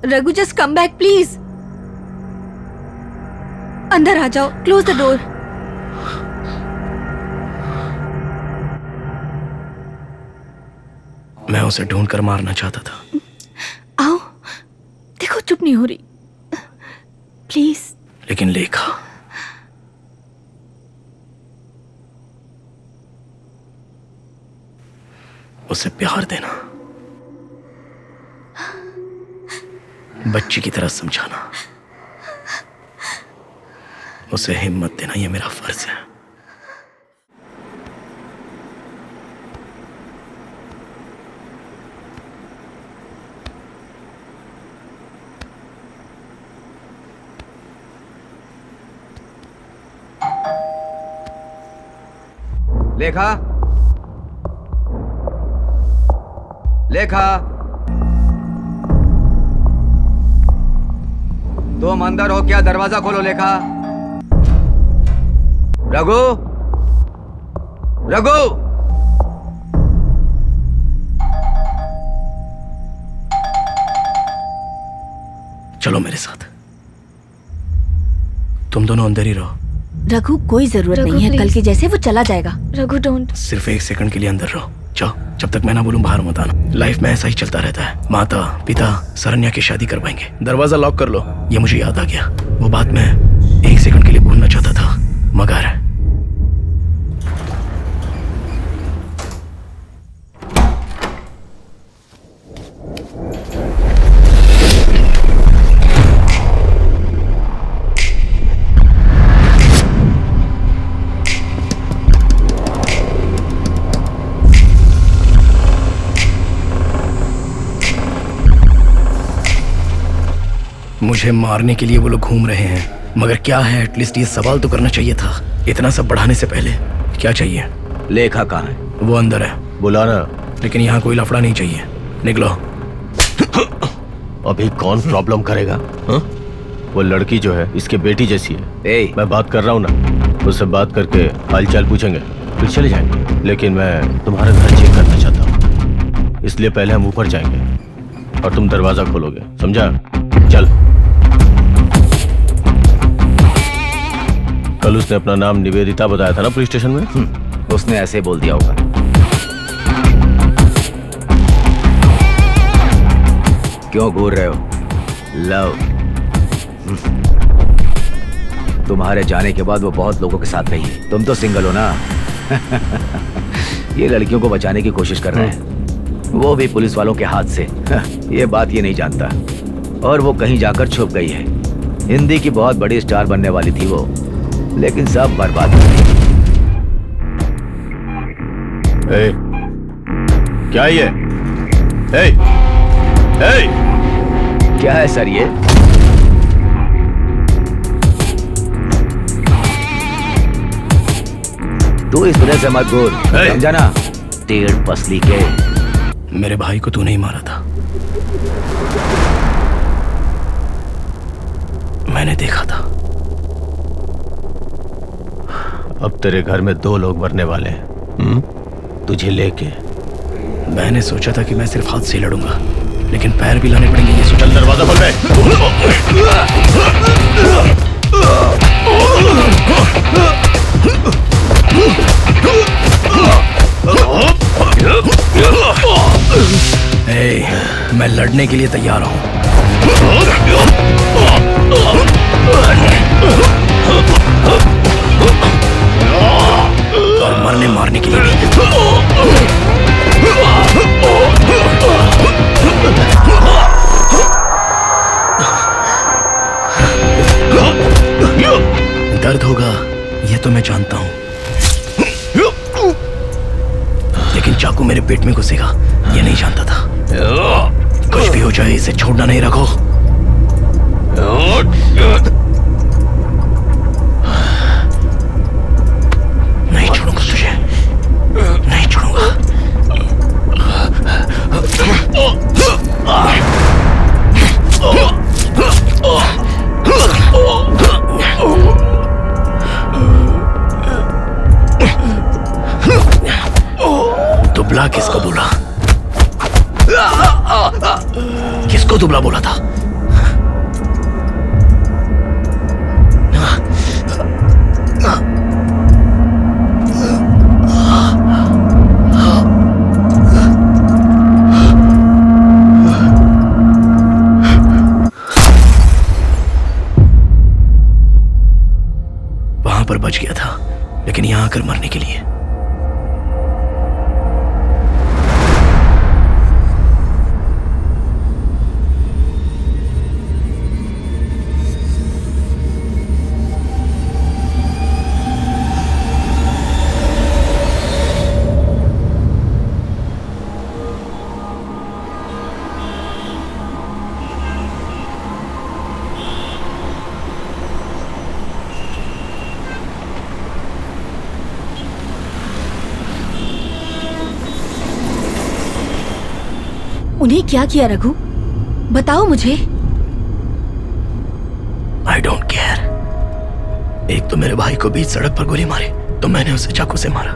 Raghu just come back please. अंदर आ जाओ, क्लोज द डोर। मैं उसे ढूंढ कर मारना चाहता था। आओ, देखो चुप नहीं हो रही, प्लीज। लेकिन लेखा, उसे प्यार देना, बच्ची की तरह समझाना, उसे हिम्मत देना, ये मेरा फर्ज है। लेखा, लेखा, तुम अंदर हो क्या? दरवाजा खोलो। लेखा, रघु, रघु, चलो मेरे साथ, तुम दोनों अंदर ही रहो। रघु कोई जरूरत नहीं है, कल के जैसे वो चला जाएगा। रघु डोंट। सिर्फ 1 सेकंड के लिए अंदर रहो। जाओ, जब तक मैं ना बोलूं बाहर मत आना। लाइफ में ऐसा ही चलता रहता है। माता पिता सरन्या की शादी करवाएंगे। दरवाजा लॉक कर लो। ये मुझे याद आ गया, वो बात मैं 1 सेकंड के लिए भूलना चाहता था, मगर मुझे मारने के लिए वो लोग घूम रहे हैं, मगर क्या है, एटलीस्ट ये सवाल तो करना चाहिए था। इतना सब बढ़ाने से पहले क्या चाहिए? लेखा कहाँ है? वो अंदर है। बुलाना। लेकिन यहाँ कोई लफड़ा नहीं चाहिए, निकलो। अभी कौन प्रॉब्लम करेगा? हा? वो लड़की जो है इसके बेटी जैसी है। मैं बात कर रहा हूँ ना, उससे बात करके हालचाल पूछेंगे फिर चले जाएंगे। लेकिन मैं तुम्हारा घर चेक करना चाहता हूँ, इसलिए पहले हम ऊपर जाएंगे और तुम दरवाजा खोलोगे, समझा? चल। कल उसने अपना नाम निवेदिता बताया था ना पुलिस स्टेशन में? उसने ऐसे बोल दिया होगा। क्यों घूर रहे हो? लव। तुम्हारे जाने के बाद वो बहुत लोगों के साथ गई है, तुम तो सिंगल हो ना। ये लड़कियों को बचाने की कोशिश कर रहे हैं, वो भी पुलिस वालों के हाथ से। ये बात ये नहीं जानता, और वो कहीं जाकर छुप गई है। हिंदी की बहुत बड़ी स्टार बनने वाली थी वो, लेकिन सब बर्बाद हो गई। क्या ये? क्या है सर ये? तू इस तरह से मत बोल, समझा ना? टेढ़ पसली के। मेरे भाई को तू नहीं मारा था, मैंने देखा था। अब तेरे घर में 2 लोग मरने वाले हैं, तुझे लेके। मैंने सोचा था कि मैं सिर्फ हाथ से लड़ूंगा, लेकिन पैर भी लाने पड़ेंगे। ये सोचा। दरवाजा खोल दे। मैं लड़ने के लिए तैयार हूं। और मरने मारने के लिए भी। दर्द होगा ये तो मैं जानता हूं, लेकिन चाकू मेरे पेट में घुसेगा ये नहीं जानता था। कुछ भी हो जाए इसे छोड़ना नहीं, रखो। नहीं छोड़ूंगा तुझे, नहीं छोड़ूंगा। दुबला किसको बोला? किसको दुबला बोला था? वहां पर बच गया था, लेकिन यहां आकर मरने के लिए। उन्हें क्या किया रघु? बताओ मुझे। I don't care। एक तो मेरे भाई को बीच सड़क पर गोली मारी तो मैंने उसे चाकू से मारा,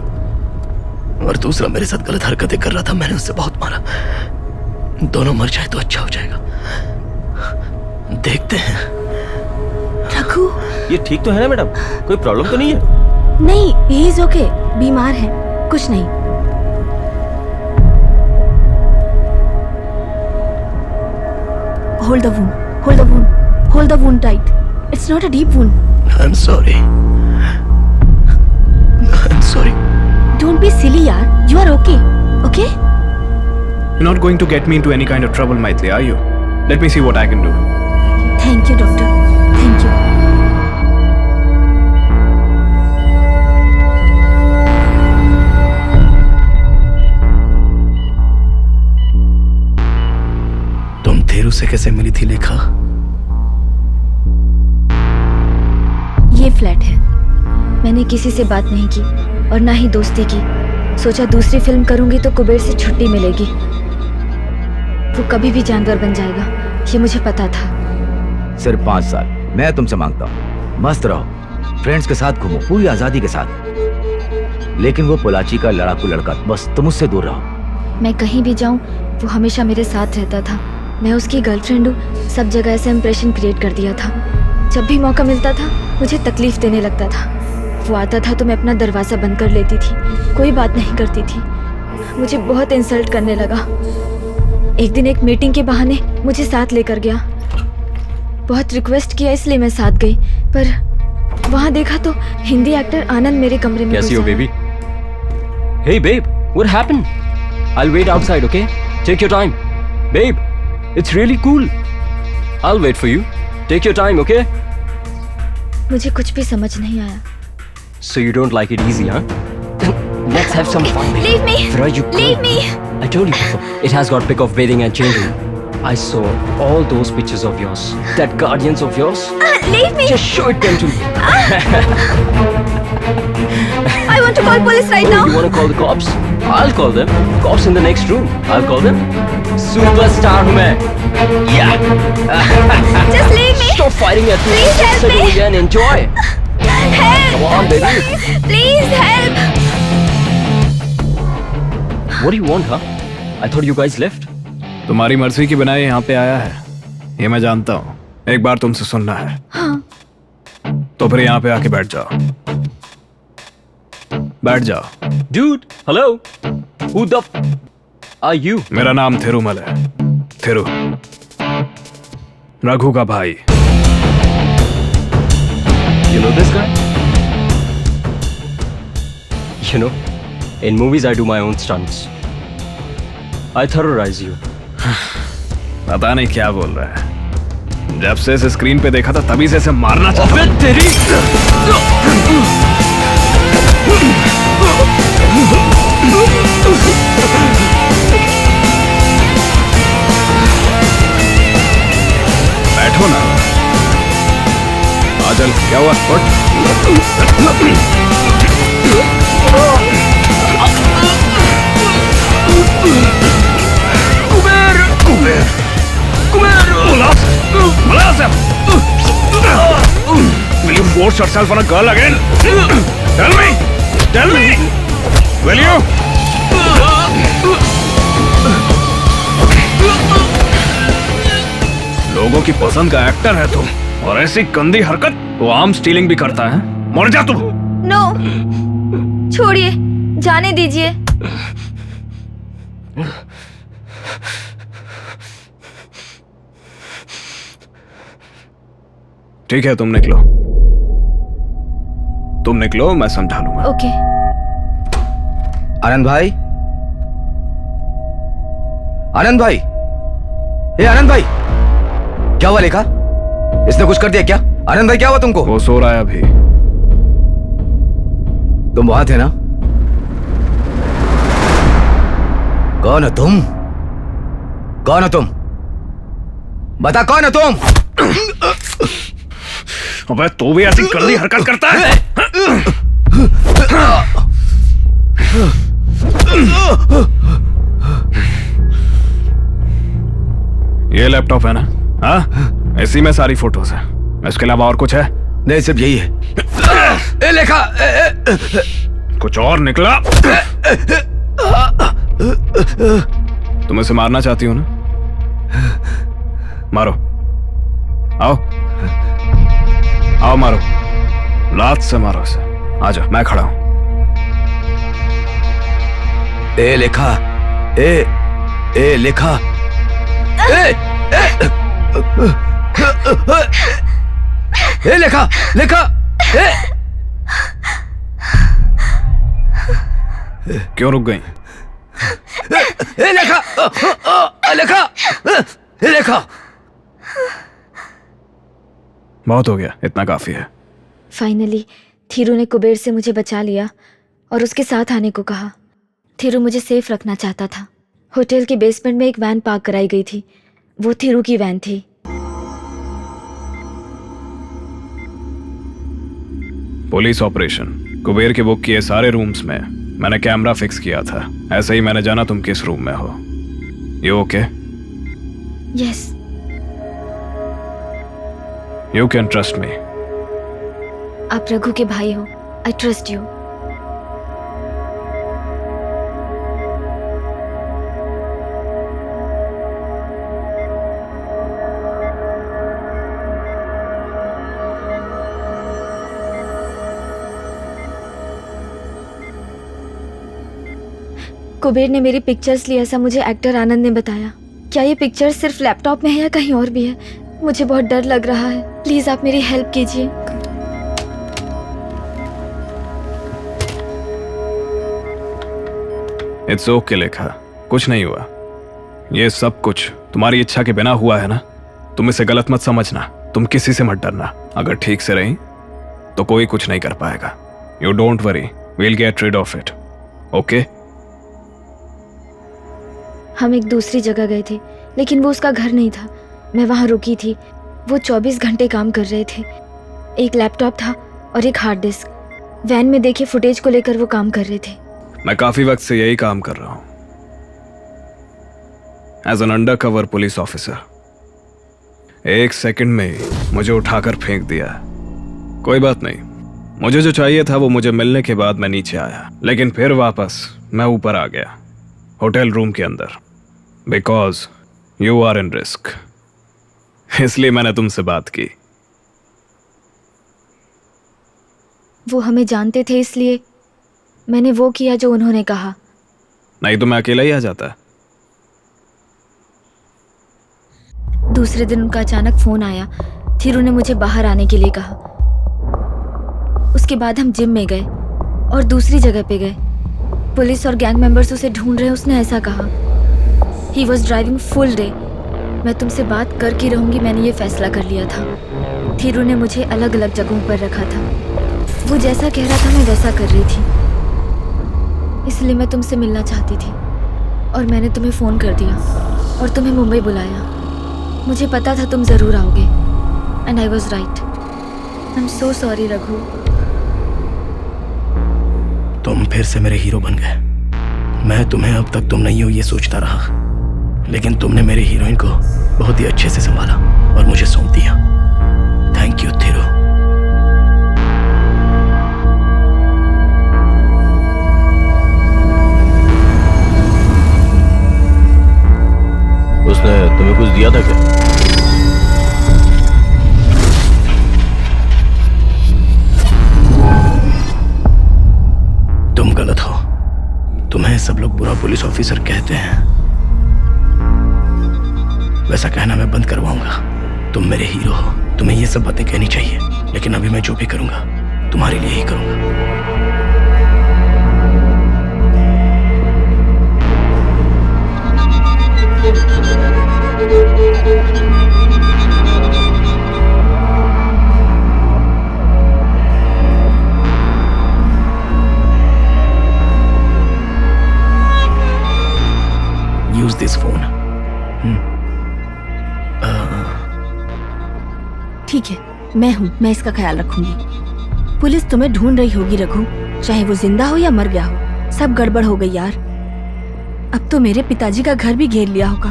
और दूसरा मेरे साथ गलत हरकतें कर रहा था, मैंने उसे बहुत मारा। दोनों मर जाए तो अच्छा हो जाएगा। देखते हैं। रघु, ये ठीक तो है ना मैडम? कोई प्रॉब्लम तो नहीं है? नहीं, ही इज ओके। बीमार है, कुछ नहीं। Hold the wound. Hold the wound. Hold the wound tight. It's not a deep wound. I'm sorry. I'm sorry. Don't be silly, yaar. You are okay. Okay? You're not going to get me into any kind of trouble, Maitli, are you? Let me see what I can do. Thank you, doctor. Thank you. तुम थेरू से कैसे मिली थी लेखा? Flat है। मैंने किसी से बात नहीं की और ना ही दोस्ती की। सोचा दूसरी फिल्म करूंगी तो कुबेर से छुट्टी मिलेगी। वो कभी भी जानवर बन जाएगा, ये मुझे पता था। सिर्फ 5 साल मैं तुमसे मांगता हूँ। मस्त रहो, फ्रेंड्स के साथ घूमो, पूरी आजादी के साथ। लेकिन वो पोलाची का लड़ाकू लड़का, बस तुम उससे दूर रहो। मैं कहीं भी जाऊं वो हमेशा मेरे साथ रहता था। मैं उसकी गर्लफ्रेंड हूँ, सब जगह ऐसा इंप्रेशन क्रिएट कर दिया था। जब भी मौका मिलता था मुझे तकलीफ देने लगता था। वो आता था तो मैं अपना दरवाज़ा बंद कर लेती थी, कोई बात नहीं करती थी। मुझे बहुत इंसल्ट करने लगा। एक दिन एक मीटिंग के बहाने मुझे साथ लेकर गया। बहुत रिक्वेस्ट किया इसलिए मैं साथ गई, पर वहाँ देखा तो हिंदी एक्टर आनंद मेरे कमरे में कैसी घुस हो आया। Baby? Hey babe, what happened? I'll wait outside, okay? Take your time. Babe, it's really cool. I'll wait for you. Take your time, okay? मुझे कुछ भी समझ नहीं आया। So you don't like it easy, huh? Let's have some fun, babe. Leave me. Where are you going? Leave me. I told you before. It has got pick of bathing and changing. I saw all those pictures of yours. That guardians of yours. Leave me. Just show it them to me. I want to call police right now. You want to call the cops? I'll call them. Cops in the next room. I'll call them. Superstar हूँ मैं. Yeah. Just leave me. Stop fighting at me. Please help Settle me. again. Enjoy. Help. Come on, baby. Please help. What do you want, huh? I thought you guys left. तुम्हारी मर्जी की बिना ये यहाँ पे आया है, ये मैं जानता हूँ। एक बार तुमसे सुनना है। हाँ। तो फिर यहाँ पे आके बैठ जाओ। बैठ जाओ। Dude, hello. Who the are you? मेरा नाम थिरुमल है। थिरु, रघु का भाई। You know this guy? You know, in movies I do my own stunts. I terrorize you. पता नहीं क्या बोल रहा है। जब से इसे स्क्रीन पे देखा था तभी से इसे मारना चाहता हूं। तेरी बैठो ना। आजल क्या हुआ? Will you force yourself on a girl again? Tell me! Tell me! Will you? लोगों की पसंद का एक्टर है तुम, और ऐसी गंदी हरकत, वो आर्म स्टीलिंग भी करता है। मर जा तुम। नो, छोड़िए, जाने दीजिए। ठीक है, तुम निकलो। तुम निकलो, मैं समझा लूंगा। ओके। आनंद भाई, आनंद भाई, ए आनंद भाई, क्या हुआ लेखा? इसने कुछ कर दिया क्या? आनंद भाई क्या हुआ तुमको? वो सो रहा है अभी। तुम वहां थे ना? कौन है तुम? कौन है तुम? बता कौन है तुम? अबे तू भी ऐसी गंदी हरकत करता है? ये लैपटॉप है ना? हाँ, इसी में सारी फोटोज है। इसके अलावा और कुछ है? नहीं, सिर्फ यही है। ए लेखा, कुछ और निकला? तुम इसे मारना चाहती हो ना? मारो, आओ आओ, मारो, लात से मारो इसे। आजा, मैं खड़ा हूं। ए लेखा, ए लेखा, ए लेखा, लेखा, क्यों रुक गई? ए लेखा, लेखा, लेखा। बहुत हो गया, इतना काफी है। फाइनली थीरू ने कुबेर से मुझे बचा लिया और उसके साथ आने को कहा। थीरू मुझे सेफ रखना चाहता था। होटल के बेसमेंट में एक वैन पार्क कराई गई थी, वो थीरू की वैन थी। पुलिस ऑपरेशन कुबेर के बुक किए सारे रूम्स में मैंने कैमरा फिक्स किया था। ऐसे ही मैंने जाना तुम किस रूम में हो। You okay? Yes. You can trust me. आप रघु के भाई हो। I trust you. कुबेर ने मेरी पिक्चर्स ली, ऐसा मुझे एक्टर आनंद ने बताया। क्या ये पिक्चर्स सिर्फ लैपटॉप में है या कहीं और भी है? मुझे बहुत डर लग रहा है। प्लीज आप मेरी हेल्प कीजिए। इट्स ओके लेखा, कुछ नहीं हुआ। ये सब कुछ तुम्हारी इच्छा के बिना हुआ है ना। तुम इसे गलत मत समझना। तुम किसी से मत डरना। अगर ठीक से रही तो कोई कुछ नहीं कर पाएगा। You don't worry, we'll get rid of it. Okay? हम एक दूसरी जगह गए थे, लेकिन वो उसका घर नहीं था। मैं वहाँ रुकी थी। वो 24 घंटे काम कर रहे थे। एक लैपटॉप था और एक हार्ड डिस्क। वैन में देखे फुटेज को लेकर वो काम कर रहे थे। मैं काफी वक्त से यही काम कर रहा हूं as an undercover police officer. 1 second में ही मुझे उठाकर फेंक दिया। कोई बात नहीं, मुझे जो चाहिए था वो मुझे मिलने के बाद मैं नीचे आया, लेकिन फिर वापस मैं ऊपर आ गया होटल रूम के अंदर। Because you are in risk, इसलिए मैंने तुमसे बात की। वो हमें जानते थे, इसलिए मैंने वो किया जो उन्होंने कहा। नहीं तो मैं अकेला ही आ जाता। दूसरे दिन उनका अचानक फोन आया। थीरू ने मुझे बाहर आने के लिए कहा। उसके बाद हम जिम में गए और दूसरी जगह पे गए। पुलिस और गैंग मेंबर्स उसे ढूंढ रहे, उसने ऐसा कहा। He was driving full day. मैं तुमसे बात करके रहूंगी, मैंने ये फैसला कर लिया था। थीरू ने मुझे अलग अलग जगहों पर रखा था। वो जैसा कह रहा था मैं वैसा कर रही थी। इसलिए मैं तुमसे मिलना चाहती थी और मैंने तुम्हें फ़ोन कर दिया और तुम्हें मुंबई बुलाया। मुझे पता था तुम ज़रूर आओगे and I was right. I am so sorry Raghu. तुम फिर से मेरे हीरो बन गए। मैं तुम्हें अब तक तुम नहीं हो ये सोचता रहा, लेकिन तुमने मेरी हीरोइन को बहुत ही अच्छे से संभाला और मुझे सौंप दिया। Thank you Thiru. उसने तुम्हें कुछ दिया था क्या? तुम गलत हो। तुम्हें सब लोग बुरा पुलिस ऑफिसर कहते हैं। वैसा कहना मैं बंद करवाऊंगा। तुम मेरे हीरो हो, तुम्हें ये सब बातें कहनी चाहिए, लेकिन अभी मैं जो भी करूंगा तुम्हारे लिए ही करूंगा। Use this phone. ठीक है, मैं हूँ, मैं इसका ख्याल रखूंगी। पुलिस तुम्हें ढूंढ रही होगी रघु, चाहे वो जिंदा हो या मर गया हो। सब गड़बड़ हो गई यार। अब तो मेरे पिताजी का घर भी घेर लिया होगा।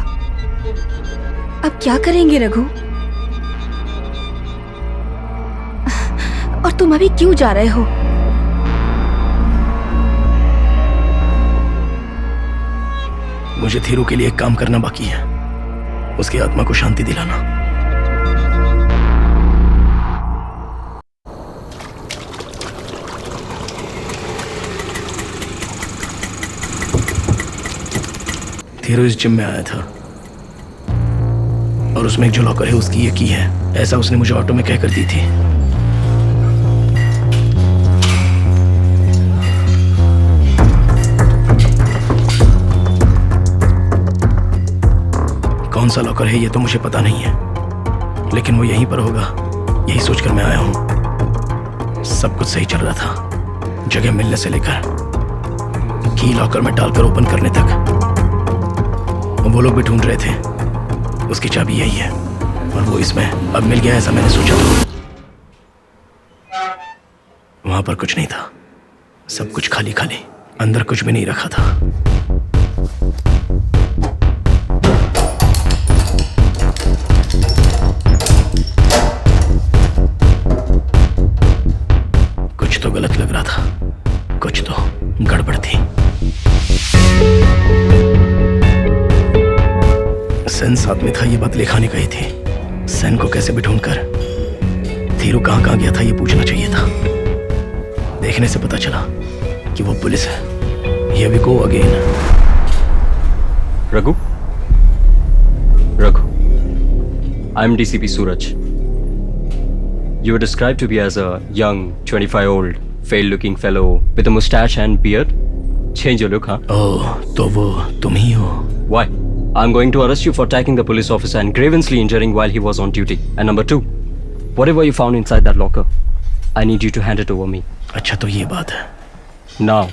अब क्या करेंगे रघु? और तुम अभी क्यों जा रहे हो? मुझे थीरू के लिए एक काम करना बाकी है, उसकी आत्मा को शांति दिलाना। थीरू इस जिम में आया था और उसमें एक जो लॉकर है उसकी ये की है, ऐसा उसने मुझे ऑटो में कहकर दी थी। कौन सा लॉकर है ये तो मुझे पता नहीं है, लेकिन वो यहीं पर होगा, यही सोचकर मैं आया हूं। सब कुछ सही चल रहा था, जगह मिलने से लेकर की लॉकर में डालकर ओपन करने तक। वो लोग भी ढूंढ रहे थे, उसकी चाबी यही है और वो इसमें अब मिल गया, ऐसा मैंने सोचा था। वहां वहां पर कुछ नहीं था, सब कुछ खाली खाली, अंदर कुछ भी नहीं रखा था। कुछ तो गलत लग रहा था, कुछ तो गड़बड़ थी। सेन साथ में था, ये बात लेखा ने कही थी। सेन को कैसे भी ढूंढकर धीरू कहां गया था ये पूछना चाहिए था। देखने से पता चला कि वो पुलिस है। Here we go again. Raghu? Raghu. I'm DCP Suraj. You were described to be as a young, 25-year-old, fair-looking fellow with a mustache and beard. Change your look, huh? Oh, तो वो तुम ही हो? Why? I'm going to arrest you for attacking the police officer and grievously injuring while he was on duty. And number 2, whatever you found inside that locker, I need you to hand it over me. अच्छा तो ये बात है. Now.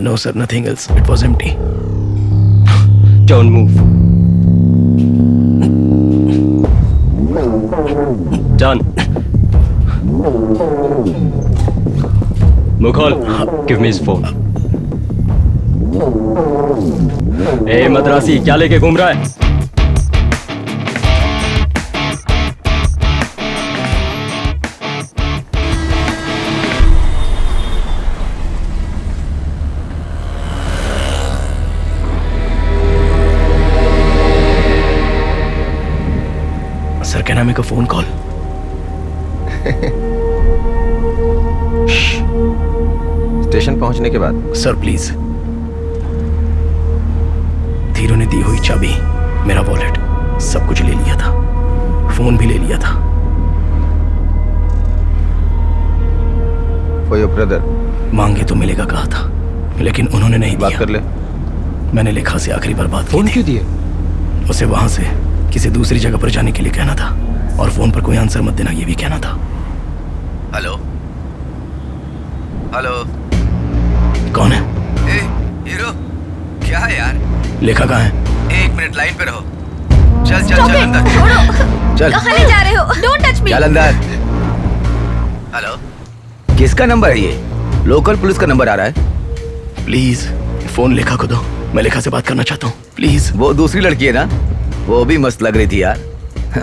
No sir, nothing else. It was empty. Don't move. Done. Mughal, give me his phone. Hey Madrasi, क्या लेके घूम रहा है? Sir can I make a phone call? Station पहुंचने के बाद। Sir please. धीरू ने दी हुई चाबी, मेरा वॉलेट, सब कुछ ले लिया था, फोन भी ले लिया था। For your brother. मांगे तो मिलेगा कहा था, लेकिन उन्होंने नहीं बात दिया। कर ले। मैंने लेखा से आखिरी बार बात फोन की क्यों दिए? उसे वहां से किसी दूसरी जगह पर जाने के लिए कहना था, और फोन पर कोई आंसर मत देना ये भी कहना था। हेलो हेलो, कौन है? ए हीरो, क्या है यार? लेखा कहाँ है? 1 मिनट लाइन पे रहो। चल चल चल अंदर। चल। कहाँ ले जा रहे हो? Don't touch me. चल अंदर। हेलो, किसका नंबर है ये? लोकल पुलिस का नंबर आ रहा है। प्लीज फोन लेखा को दो, मैं लेखा से बात करना चाहता हूँ प्लीज। वो दूसरी लड़की है ना, वो भी मस्त लग रही थी यार।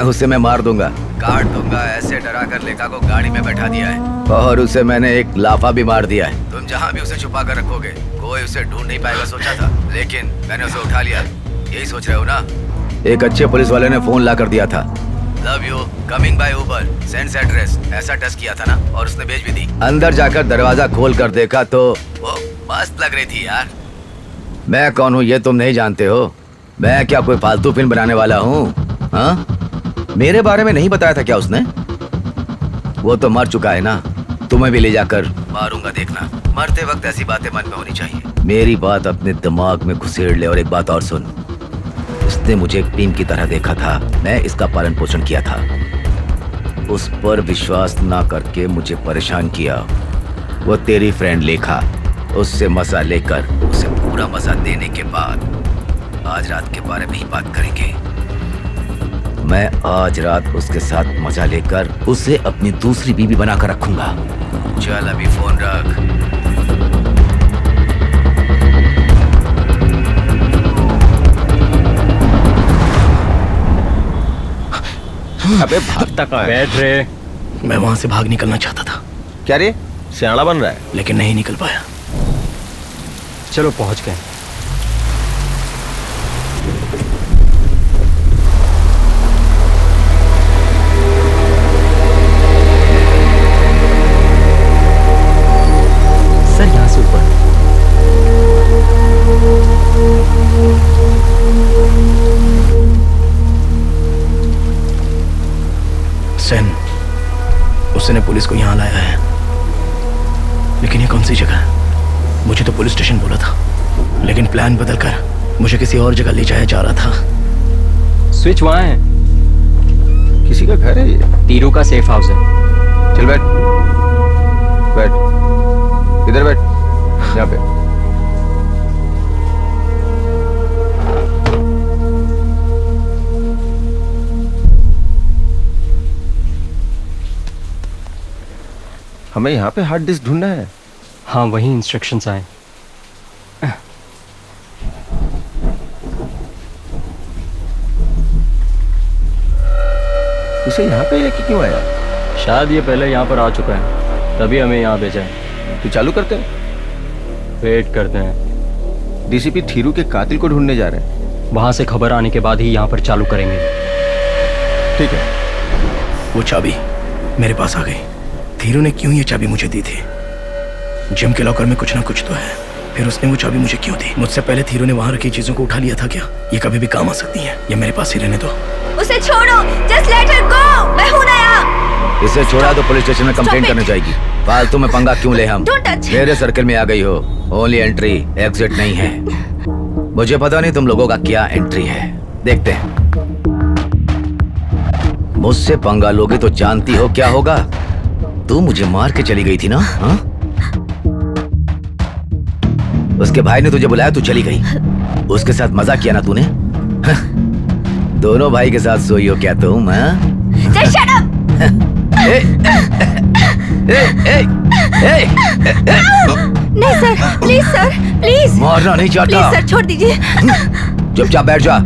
उसे मैं मार दूंगा, काट दूंगा। ऐसे डरा कर लेखा को गाड़ी में बैठा दिया है, और उसे मैंने एक लाफा भी मार दिया है। तुम जहाँ भी उसे छुपा कर रखोगे कोई उसे ढूंढ नहीं पाएगा सोचा था, लेकिन मैंने उसे उठा लिया। यही सोच रहे हो ना? एक अच्छे पुलिस वाले ने फोन ला कर दिया था, love you, coming by Uber, sends address, ऐसा टेस्ट किया था ना, और उसने भेज भी दी। अंदर जाकर दरवाजा खोल कर देखा तो वो मस्त लग रही थी यार। मैं कौन हूँ ये तुम नहीं जानते हो? मैं क्या कोई फालतू फिल्म बनाने वाला हूँ? हाँ, मेरे बारे में नहीं बताया था क्या उसने? वो तो मर चुका है ना, तुम्हें भी ले जाकर मारूंगा देखना। मरते वक्त ऐसी बातें मन में होनी चाहिए। मेरी बात अपने दिमाग में घुसेड़ ले। और एक बात और सुन, उसने मुझे एक टीम की तरह देखा था, मैं इसका पालन पोषण किया था। उस पर विश्वास ना करके मुझे परेशान किया। वो तेरी फ्रेंड लेखा, उससे मजा लेकर उसे पूरा मजा देने के बाद आज रात के बारे में ही बात करेंगे। मैं आज रात उसके साथ मजा लेकर उसे अपनी दूसरी बीवी बनाकर रखूंगा। चल अभी फोन रख। अबे भागता कहाँ है? बैठ रे। मैं वहां से भाग निकलना चाहता था। क्या रे, सियाना बन रहा है? लेकिन नहीं निकल पाया। चलो पहुंच गए। सर यहां से ऊपर। सेन, उसने पुलिस को यहाँ लाया है, लेकिन ये कौन सी जगह है? मुझे तो पुलिस स्टेशन बोला था, लेकिन प्लान बदलकर मुझे किसी और जगह ले जाया जा रहा था। स्विच वहां है। किसी का घर है ये? तीरू का सेफ हाउस है। चल बैठ बैठ, इधर बैठ, यहाँ पे। हमें यहाँ पे हार्ड डिस्क ढूंढना है। हाँ वही इंस्ट्रक्शंस आए। उसे यहाँ पे लेके क्यों आया? शायद ये पहले यहाँ पर आ चुका है, तभी हमें यहाँ भेजा है। तो चालू करते हैं, वेट करते हैं। डीसीपी थीरू के कातिल को ढूंढने जा रहे हैं। वहां से खबर आने के बाद ही यहाँ पर चालू करेंगे। ठीक है। वो चाबी मेरे पास आ गई। थीरू ने क्यों ये चाबी मुझे दी थी? जिम के लॉकर में कुछ ना कुछ तो है। फिर उसने वो चाबी मुझे क्यों दी? मुझसे पहले थीरू ने वहां रखी चीजों को उठा लिया था क्या? ये कभी भी काम आ सकती है। ये मेरे पास ही रहने दो। उसे छोड़ो, जस्ट लेट हर गो। मैं हूं नया। इसे छोड़ा तो पुलिस स्टेशन में कंप्लेंट करने जाएगी। फालतू में पंगा क्यों ले हम? मेरे सर्कल में आ गई हो। ओनली एंट्री, एग्जिट नहीं है। मुझे पता नहीं तुम लोगों का क्या एंट्री है, देखते हैं। मुझसे पंगा लोगे तो जानती हो क्या होगा? तू मुझे मार के चली गई थी ना? हा? उसके भाई ने तुझे बुलाया, तू चली गई। उसके साथ मजा किया ना तूने? दोनों भाई के साथ सोई हो क्या तुम? Just shut up! नहीं सर, प्लीज सर, प्लीज। मारना नहीं चाहता। प्लीज सर, छोड़ दीजिए। चुपचाप बैठ जा।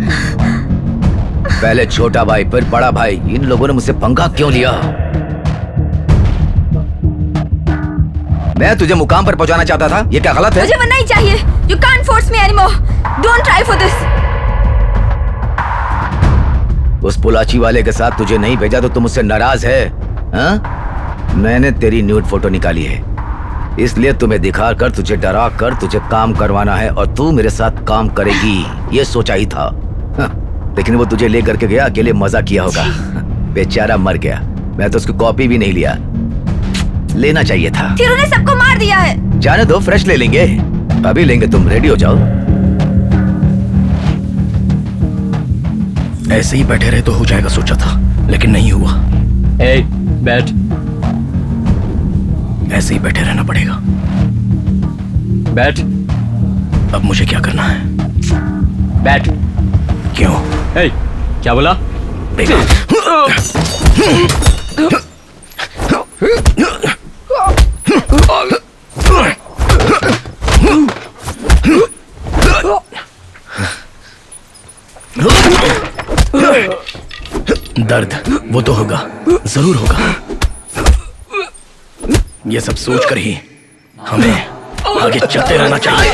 पहले छोटा भाई फिर बड़ा भाई, इन लोगों ने मुझसे पंगा क्यों लिया? मैं तुझे मुकाम पर पहुंचाना चाहता था, ये क्या गलत है? मुझे वो नहीं चाहिए। You can't force me anymore. Don't try for this. उस पुलाची वाले के साथ तुझे नहीं भेजा तो तुम मुझसे नाराज है? हाँ? मैंने तेरी न्यूड फोटो निकाली है, इसलिए तुम्हें दिखाकर तुझे डरा कर तुझे काम करवाना है और तू मेरे साथ काम करेगी, ये सोचा ही था। हाँ, लेकिन वो तुझे लेकर के गया, अकेले मजा किया होगा। बेचारा मर गया। मैं तो उसकी कॉपी भी नहीं लिया, लेना चाहिए था। थीरू ने सबको मार दिया है। जाने दो, फ्रेश ले लेंगे, अभी लेंगे। तुम रेडी हो जाओ। ऐसे ही बैठे रहे तो हो जाएगा सोचा था, लेकिन नहीं हुआ। बैठ। ऐसे ही बैठे रहना पड़ेगा। बैठ। अब मुझे क्या करना है? बैठ। क्यों? क्या बोला? दर्द वो तो होगा, जरूर होगा। ये सब सोचकर ही हमें आगे चलते रहना चाहिए।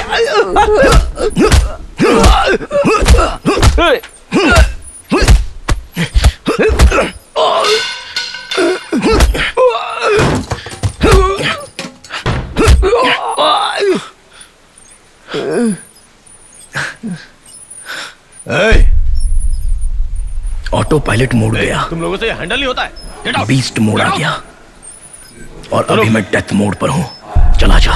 ऑटो पायलट मोड गया। तुम लोगों से ये हैंडल नहीं होता है। बीस्ट मोड आ गया और अभी मैं डेथ मोड पर हूं। चला जा।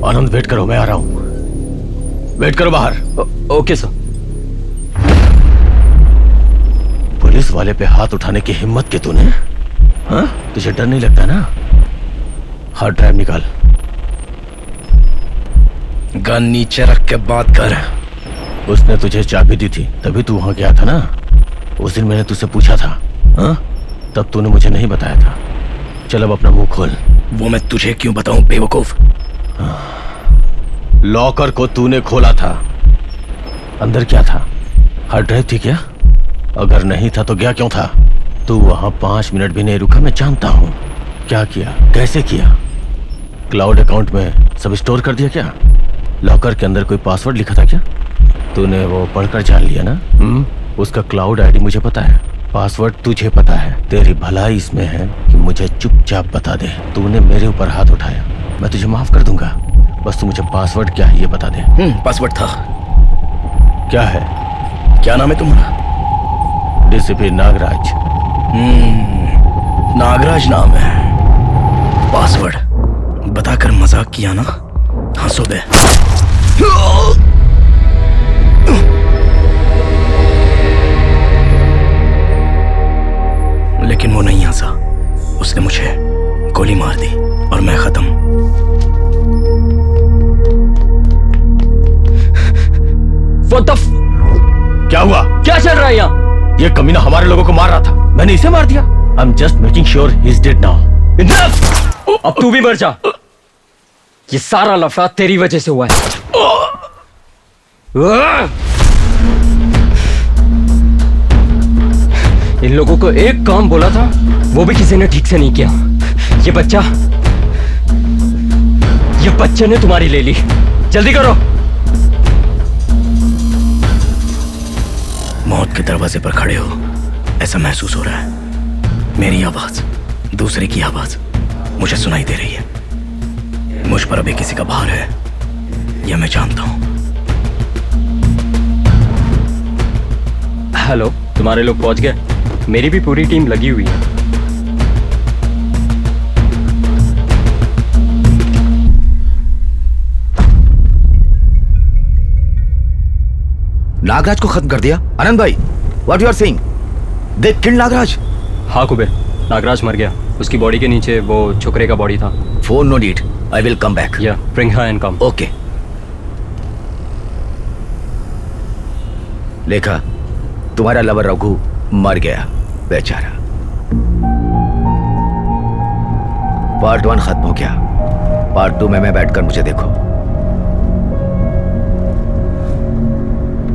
आनंद वेट करो, मैं आ रहा हूं। वेट करो बाहर। Okay sir. पुलिस वाले पे हाथ उठाने की हिम्मत की तूने? हाँ? तुझे डर नहीं लगता ना? हार्ड ड्राइव निकाल। गन नीचे रख के बात कर। उसने तुझे चाबी दी थी, तभी तू वहां गया था ना? उस दिन मैंने तुझसे पूछा था, हाँ? तब तूने मुझे नहीं बताया था। चल अब अपना मुंह खोल। वो मैं तुझे क्यों बताऊं बेवकूफ? लॉकर को तूने खोला था, अंदर क्या था? हार्ड ड्राइव थी क्या? अगर नहीं था तो गया क्यों था? तू वहां 5 मिनट भी नहीं रुका, मैं जानता हूं। क्या किया, कैसे किया? क्लाउड अकाउंट में सब स्टोर कर दिया क्या? लॉकर के अंदर कोई पासवर्ड लिखा था क्या? तूने वो पढ़कर जान लिया ना? उसका क्लाउड आईडी मुझे पता है, पासवर्ड तुझे पता है। तेरी भलाई इसमें है कि मुझे चुपचाप बता दे। तूने मेरे ऊपर हाथ उठाया, मैं तुझे माफ कर दूंगा, बस तू मुझे पासवर्ड क्या है ये बता दे। पासवर्ड था। क्या है? क्या नाम है तुम्हारा? डीसीपी नागराज। नागराज नाम है। पासवर्ड बताकर मजाक किया ना? हंसो बे। लेकिन वो नहीं हंसा, उसने मुझे गोली मार दी और मैं खत्म। क्या हुआ? क्या चल रहा है यहाँ? ये कमीना हमारे लोगों को मार रहा था, मैंने इसे मार दिया। I'm just making sure he's dead now. अब तू भी मर जा। ये सारा लफड़ा तेरी वजह से हुआ है। इन लोगों को एक काम बोला था, वो भी किसी ने ठीक से नहीं किया। ये बच्चे ने तुम्हारी ले ली। जल्दी करो। मौत के दरवाजे पर खड़े हो ऐसा महसूस हो रहा है। मेरी आवाज, दूसरे की आवाज मुझे सुनाई दे रही है। मुझ पर अभी किसी का भार है, यह मैं जानता हूं। हेलो, तुम्हारे लोग पहुंच गए? मेरी भी पूरी टीम लगी हुई है। नागराज को खत्म कर दिया? आनंद भाई, what you are saying? They killed Nagraj? हाँ कुबेर, नागराज मर गया। उसकी बॉडी के नीचे वो छोकरे का बॉडी था। Phone no need, I will come back. या bring her and come. Okay. Lekha, तुम्हारा लवर रघु मर गया बेचारा। पार्ट 1 खत्म हो गया। पार्ट 2 में मैं बैठकर मुझे देखो।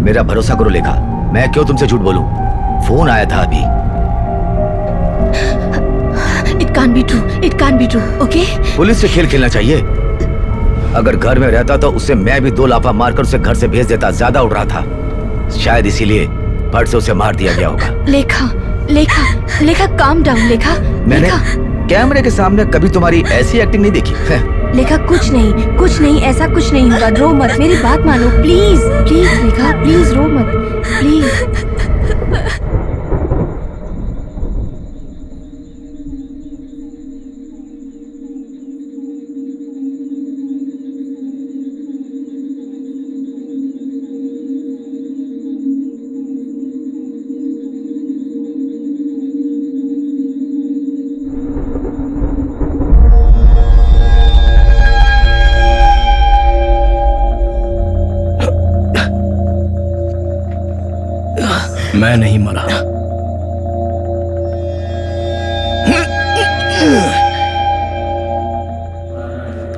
मेरा भरोसा करो लेखा, मैं क्यों तुमसे झूठ बोलूं? फोन आया था अभी। It can't be true. It can't be true. Okay? Police से खेल खेलना चाहिए। अगर घर में रहता तो उससे मैं भी 2 लाफा मारकर उसे घर से भेज देता। ज्यादा उड़ रहा था, शायद इसीलिए फट से उसे मार दिया गया होगा। लेखा, काम डाउन लेखा। मैंने कैमरे के सामने कभी तुम्हारी ऐसी एक्टिंग नहीं देखी। लेखा कुछ नहीं, ऐसा कुछ नहीं होगा। रो मत, मेरी बात मानो प्लीज। लेखा प्लीज रो मत, प्लीज। मैं नहीं मरा।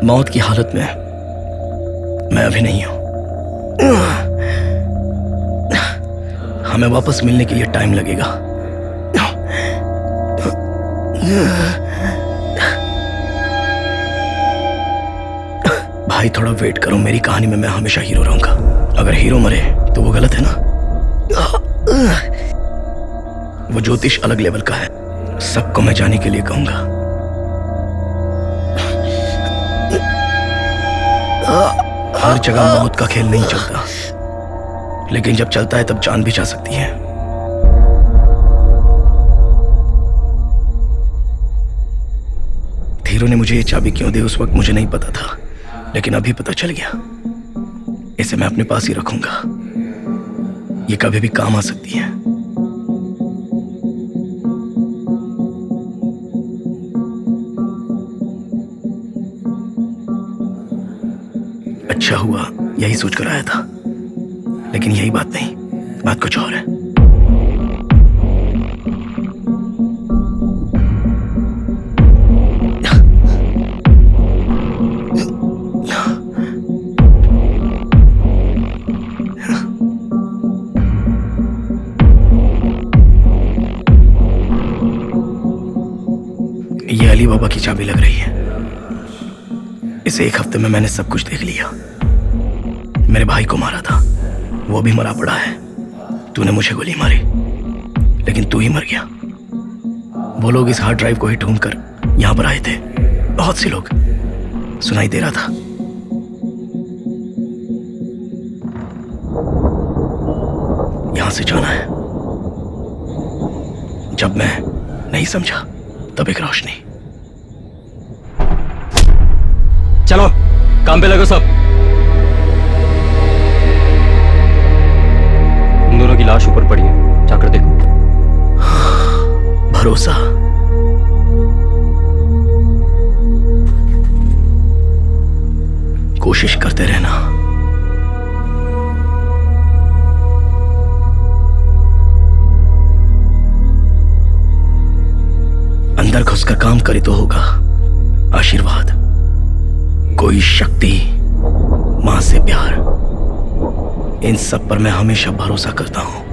मौत की हालत में मैं अभी नहीं हूं। हमें वापस मिलने के लिए टाइम लगेगा। भाई थोड़ा वेट करो, मेरी कहानी में मैं हमेशा हीरो रहूंगा। अगर हीरो मरे तो वो गलत है ना। वो ज्योतिष अलग लेवल का है, सबको मैं जाने के लिए कहूंगा। हर जगह मौत का खेल नहीं चलता, लेकिन जब चलता है तब जान भी जा सकती है। धीरू ने मुझे ये चाबी क्यों दी उस वक्त मुझे नहीं पता था, लेकिन अभी पता चल गया। इसे मैं अपने पास ही रखूंगा, ये कभी भी काम आ सकती है। अच्छा हुआ यही सोचकर आया था, लेकिन यही बात नहीं, बात कुछ और है। ये अली बाबा की चाबी लग रही है। इस 1 हफ्ते में मैंने सब कुछ देख लिया। मेरे भाई को मारा था, वो भी मरा पड़ा है। तूने मुझे गोली मारी, लेकिन तू ही मर गया। वो लोग इस हार्ड ड्राइव को ही ढूंढकर यहां पर आए थे। बहुत से लोग, सुनाई दे रहा था। यहां से जाना है। जब मैं नहीं समझा तब एक रोशनी। चलो काम पे लगो सब। उन दोनों की लाश ऊपर पड़ी है, जाकर देखो। भरोसा, कोशिश करते रहना। अंदर घुसकर काम करे तो होगा आशीर्वाद, कोई शक्ति, मां से प्यार, इन सब पर मैं हमेशा भरोसा करता हूं।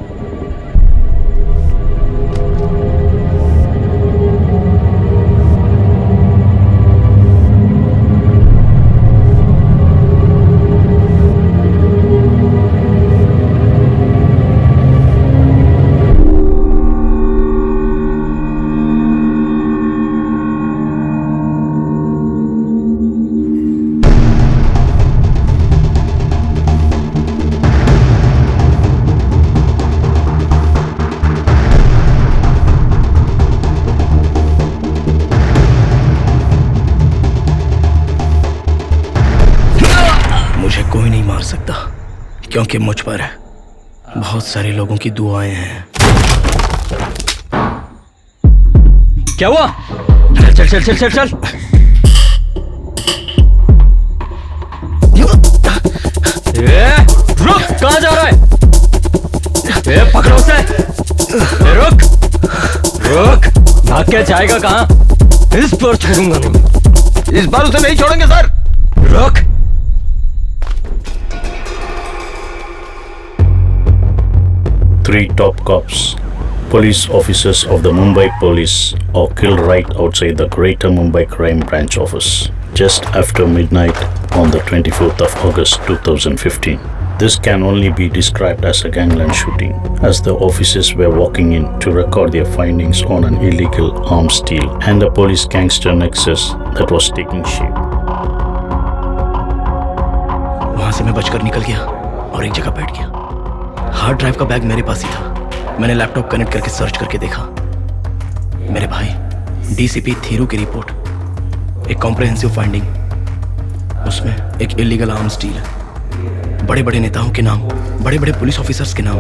क्योंकि मुझ पर बहुत सारे लोगों की दुआएं हैं। क्या हुआ? चल चल चल चल चल। रुक, कहां जा रहा है? पकड़ो उसे। रुक रुक, भाग के जाएगा कहां? इस बार छोड़ूंगा नहीं। इस बार उसे नहीं छोड़ेंगे सर। रुक। Three top cops, police officers of the Mumbai Police, are killed right outside the Greater Mumbai Crime Branch office just after midnight on the 24th of August 2015. This can only be described as a gangland shooting, as the officers were walking in to record their findings on an illegal arms deal and a police gangster nexus that was taking shape. वहां से मैं बचकर निकल गया और एक जगह बैठ गया। हार्ड ड्राइव का बैग मेरे पास ही था। मैंने लैपटॉप कनेक्ट करके सर्च करके देखा। मेरे भाई डीसीपी थीरू की रिपोर्ट, एक कॉम्प्रिहेंसिव फाइंडिंग, उसमें एक इलीगल आर्म्स डील, बड़े बड़े नेताओं के नाम, बड़े बड़े पुलिस ऑफिसर्स के नाम,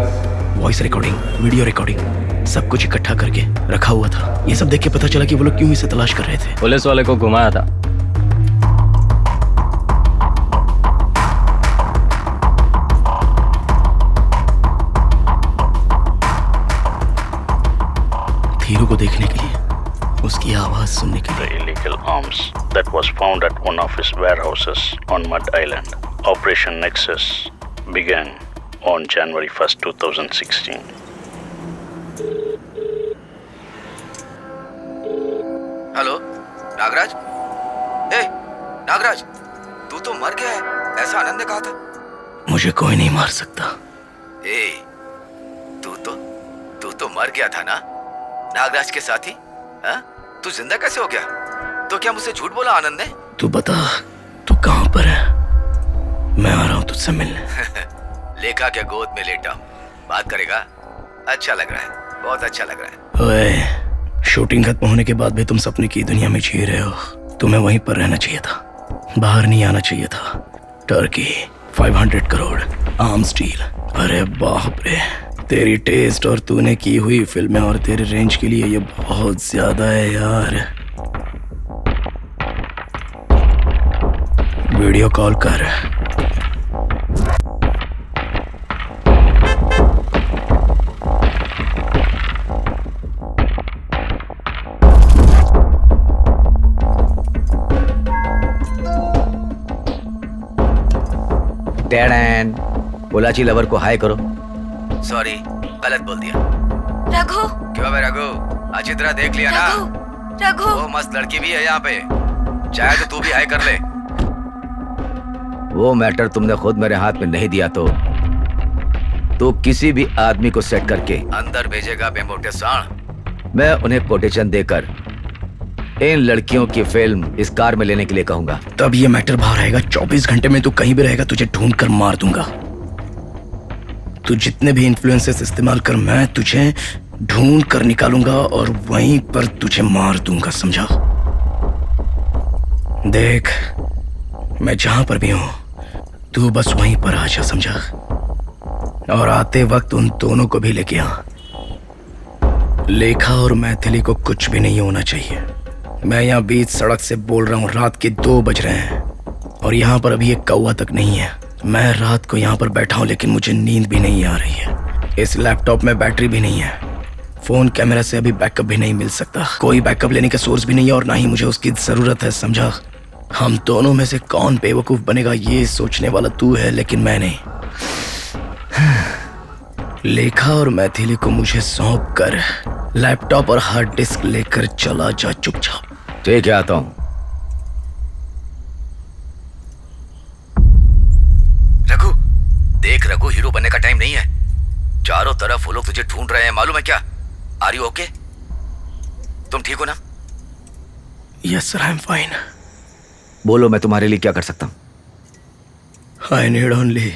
वॉइस रिकॉर्डिंग, वीडियो रिकॉर्डिंग, सब कुछ इकट्ठा करके रखा हुआ था। ये सब देख के पता चला कि वो लोग क्यों इसे तलाश कर रहे थे। पुलिस वाले को घुमाया था। थीरू को देखने के लिए, उसकी आवाज सुनने के लिए। The illegal arms that was found at one of his warehouses on Mud Island. Operation Nexus began on January 1st, 2016. Hello Nagraj. ए नागराज, तू तो मर गया है, ऐसा आनंद ने कहा था। मुझे कोई नहीं मार सकता। ए तू तो मर गया था ना नागराज के साथी। हाँ? तू जिंदा कैसे हो गया? तो क्या मुझसे झूठ बोला आनंद ने? तू बता, तू कहां पर है? मैं आ रहा हूं तुझसे मिलने। लेखा के गोद में लेटा हूं, बात करेगा? अच्छा लग रहा है, बहुत अच्छा लग रहा है। ओए, शूटिंग खत्म होने के बाद भी तुम सपने की दुनिया में जी रहे हो। तुम्हें वहीं पर रहना चाहिए था, बाहर नहीं आना चाहिए था। Turkey 500 crore arms deal. अरे बाप रे, तेरी टेस्ट और तूने की हुई फिल्में और तेरे रेंज के लिए ये बहुत ज्यादा है यार। वीडियो कॉल कर। डैडन, बोलाची लवर को हाय करो। सॉरी, गलत बोल दिया। रघु। क्यों बे रघु, अच्छी तरह देख लिया ना? रघु। वो मस्त लड़की भी है यहाँ पे, चाहे तो तू भी हाय कर ले। वो मैटर तुमने खुद मेरे हाथ में नहीं दिया तो किसी भी आदमी को सेट करके अंदर भेजेगा बेमोटे सांड। मैं उन्हें कोटेशन देकर इन लड़कियों की फिल्म इस कार में लेने के लिए कहूंगा। तब ये मैटर बाहर आएगा। 24 घंटे में तू कहीं भी रहेगा, तुझे ढूंढ कर मार दूंगा। तू जितने भी इन्फ्लुएंसेस इस्तेमाल कर, मैं तुझे ढूंढ कर निकालूंगा और वहीं पर तुझे मार दूंगा, समझा? देख, मैं जहां पर भी हूं, तू बस वहीं पर आ जा, समझा? और आते वक्त उन दोनों को भी लेके आ। लेखा और मैथिली को कुछ भी नहीं होना चाहिए। मैं यहाँ बीच सड़क से बोल रहा हूँ, रात के 2 बज रहे हैं और यहाँ पर अभी एक कौवा तक नहीं है। मैं रात को यहाँ पर बैठा हूँ लेकिन मुझे नींद भी नहीं आ रही है। इस लैपटॉप में बैटरी भी नहीं है। फोन कैमरा से अभी बैकअप भी नहीं मिल सकता। कोई बैकअप लेने का सोर्स भी नहीं है और ना ही मुझे उसकी जरूरत है, समझा? हम दोनों में से कौन बेवकूफ बनेगा ये सोचने वाला तू है, लेकिन मैं नहीं। लेखा और मैथिली को मुझे सौंप कर लैपटॉप और हार्ड डिस्क लेकर चला जा चुपचाप। ठीक है, आता हूं। रघु देख, रघु हीरो बनने का टाइम नहीं है। चारों तरफ वो लोग तुझे ढूंढ रहे हैं, मालूम है क्या? Are you okay? तुम ठीक हो ना? Yes sir, I am fine. बोलो, मैं तुम्हारे लिए क्या कर सकता हूं? I need only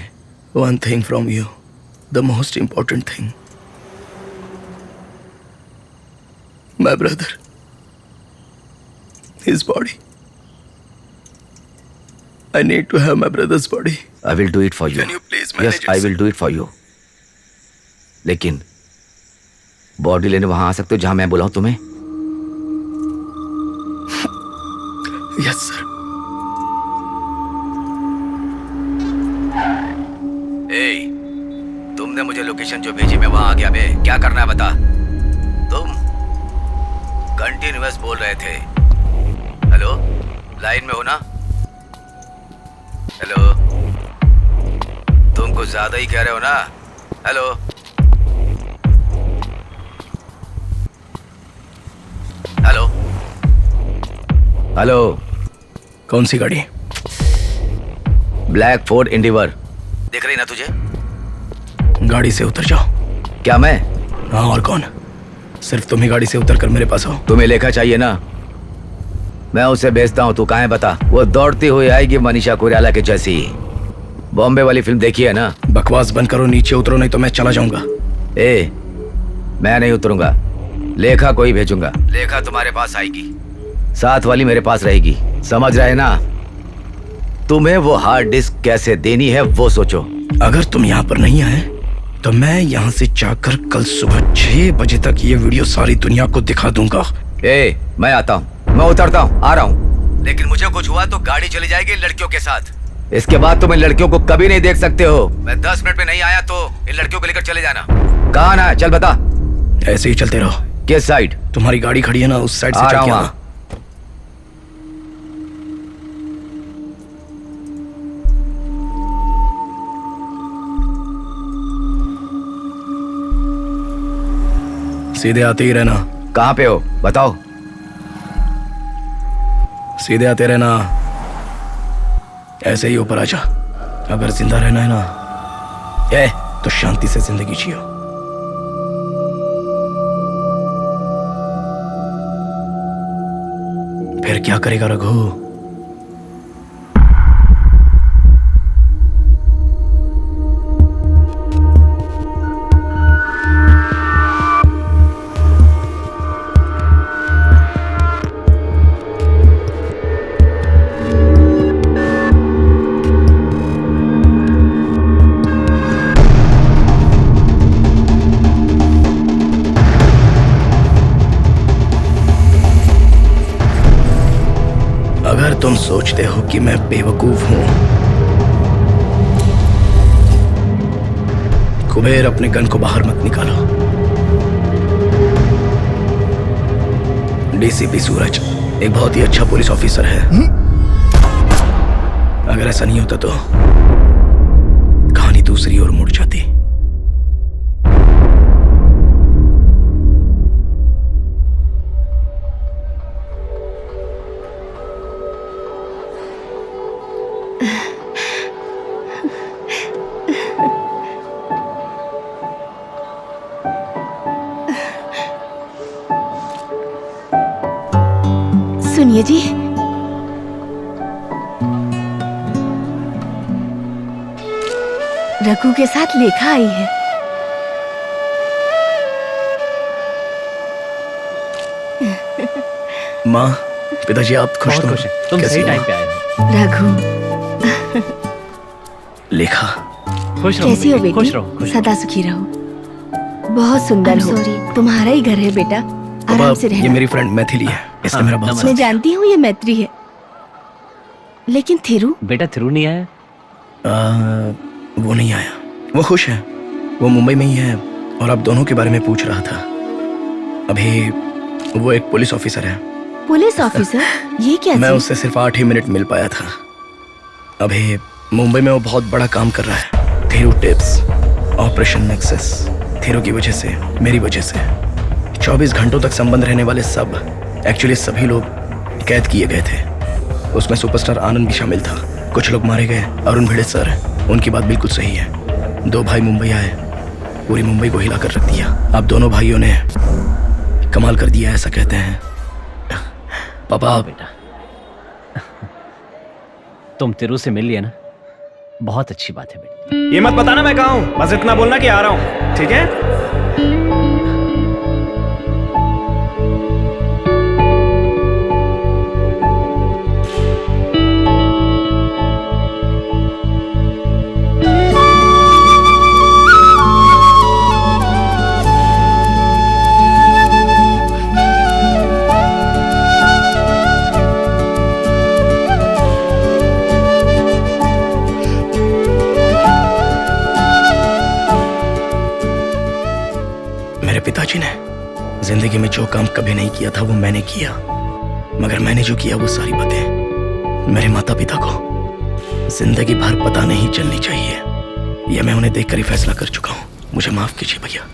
one thing from you, the most important thing. My brother, his body. I need to have my brother's body. I will do it for you. Can you please manage Yes, I will do it for you. लेकिन body लेने वहां आ सकते हो जहां मैं बुलाऊं तुम्हें? Yes, sir. तुमने मुझे लोकेशन जो भेजी, मैं वहां आ गया। बे, क्या करना है बता? तुम कंटिन्यूअस बोल रहे थे। हेलो, लाइन में हो ना? हेलो, तुम कुछ ज्यादा ही कह रहे हो ना? Hello, hello, hello. कौन सी गाड़ी? Black Ford Endeavour. दिख रही ना तुझे? गाड़ी से उतर जाओ। क्या मैं? हाँ, और कौन? सिर्फ तुम ही गाड़ी से उतर कर मेरे पास आओ। तुम्हें लेखा चाहिए ना? मैं उसे भेजता हूँ, तू कहाँ है बता? वो दौड़ती हुई आएगी मनीषा कोइराला के जैसी। बॉम्बे वाली फिल्म देखी है ना? बकवास बंद करो, नीचे उतरो नहीं तो मैं चला जाऊंगा। मैं नहीं उतरूंगा, लेखा को ही भेजूंगा। लेखा तुम्हारे पास आएगी, साथ वाली मेरे पास रहेगी, समझ रहे ना? तुम्हें वो हार्ड डिस्क कैसे देनी है वो सोचो। अगर तुम यहाँ पर नहीं आए तो मैं यहाँ से जाकर कल सुबह 6 बजे तक ये वीडियो सारी दुनिया को दिखा दूंगा। मैं आता हूँ, मैं उतरता हूँ, आ रहा हूँ। लेकिन मुझे कुछ हुआ तो गाड़ी चली जाएगी लड़कियों के साथ। इसके बाद तुम इन लड़कियों को कभी नहीं देख सकते हो। मैं 10 मिनट में नहीं आया तो इन लड़कियों को लेकर चले जाना। कहाँ ना, चल बता। ऐसे ही चलते रहो। किस साइड? तुम्हारी गाड़ी खड़ी है ना, उस साइड से चल के आना। सीधे आते ही रहना। कहाँ पे हो बताओ? सीधे आते रहना, ऐसे ही ऊपर आजा। अगर जिंदा रहना है ना तो शांति से जिंदगी जियो। फिर क्या करेगा रघु? अगर तुम सोचते हो कि मैं बेवकूफ हूं, कुबेर अपने गन को बाहर मत निकालो। डीसीपी सूरज एक बहुत ही अच्छा पुलिस ऑफिसर है। अगर ऐसा नहीं होता तो कहानी दूसरी ओर मुड़ जाती। सुनिए जी, रघु के साथ लेखा आई है। माँ, पिताजी आप खुश तो? तुम सही टाइम पे आए हो। रघु, लेखा खुश रहो, कैसी हो बेटी? खुश रहो, खुश सदा सुखी रहो। बहुत सुंदर हो। तुम्हारा ही घर है बेटा, आराम से रहना। ये मेरी फ्रेंड मैथिली है, इसने मेरा बहुत मैं जानती हूँ ये मैत्री है, लेकिन थिरू? बेटा थिरू नहीं आया? वो नहीं आया। वो खुश है, वो मुंबई में ही है और आप दोनों के बारे में पूछ रहा था। अभी वो एक पुलिस ऑफिसर है। Police officer? ये क्या मैं जी? उससे सिर्फ 8 ही मिनट मिल पाया था। अभी मुंबई में वो बहुत बड़ा काम कर रहा है। Thiru tips, operation nexus. Thiru की वजह से, मेरी वजह से 24 घंटों तक संबंध रहने वाले एक्चुअली सभी लोग कैद किए गए थे। उसमें सुपरस्टार आनंद भी शामिल था। कुछ लोग मारे गए। अरुण भिड़े सर, उनकी बात बिल्कुल सही है। 2 भाई मुंबई आए, पूरी मुंबई को हिला कर रख दिया। अब दोनों भाइयों ने कमाल कर दिया, ऐसा कहते हैं। पापा बेटा, तुम तिरु से मिल लिया ना, बहुत अच्छी बात है बेटा। ये मत बताना मैं कहाँ हूँ, बस इतना बोलना कि आ रहा हूँ, ठीक है? पिताजी ने जिंदगी में जो काम कभी नहीं किया था वो मैंने किया, मगर मैंने जो किया वो सारी बातें मेरे माता पिता को जिंदगी भर पता नहीं चलनी चाहिए। यह मैं उन्हें देखकर ही फैसला कर चुका हूं। मुझे माफ कीजिए भैया।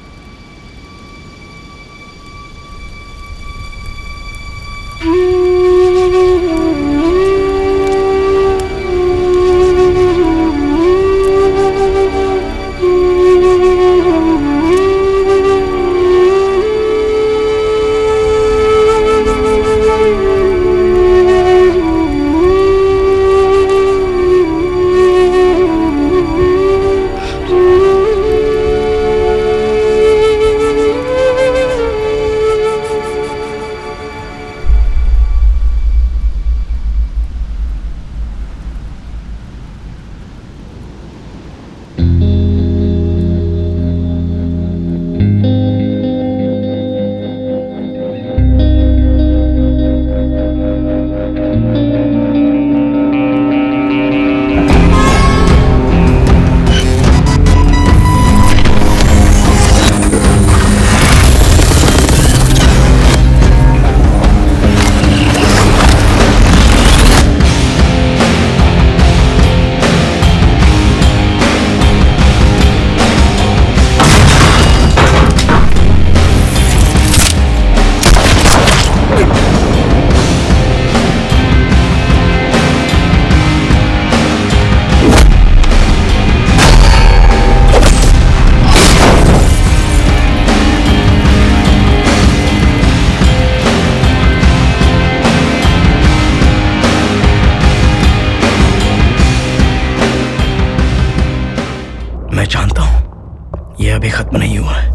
मैं जानता हूं यह अभी खत्म नहीं हुआ है।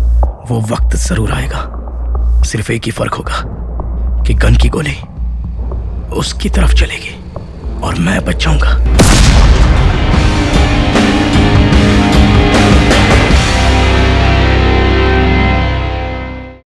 वो वक्त जरूर आएगा। सिर्फ एक ही फर्क होगा कि गन की गोली उसकी तरफ चलेगी और मैं बच जाऊंगा।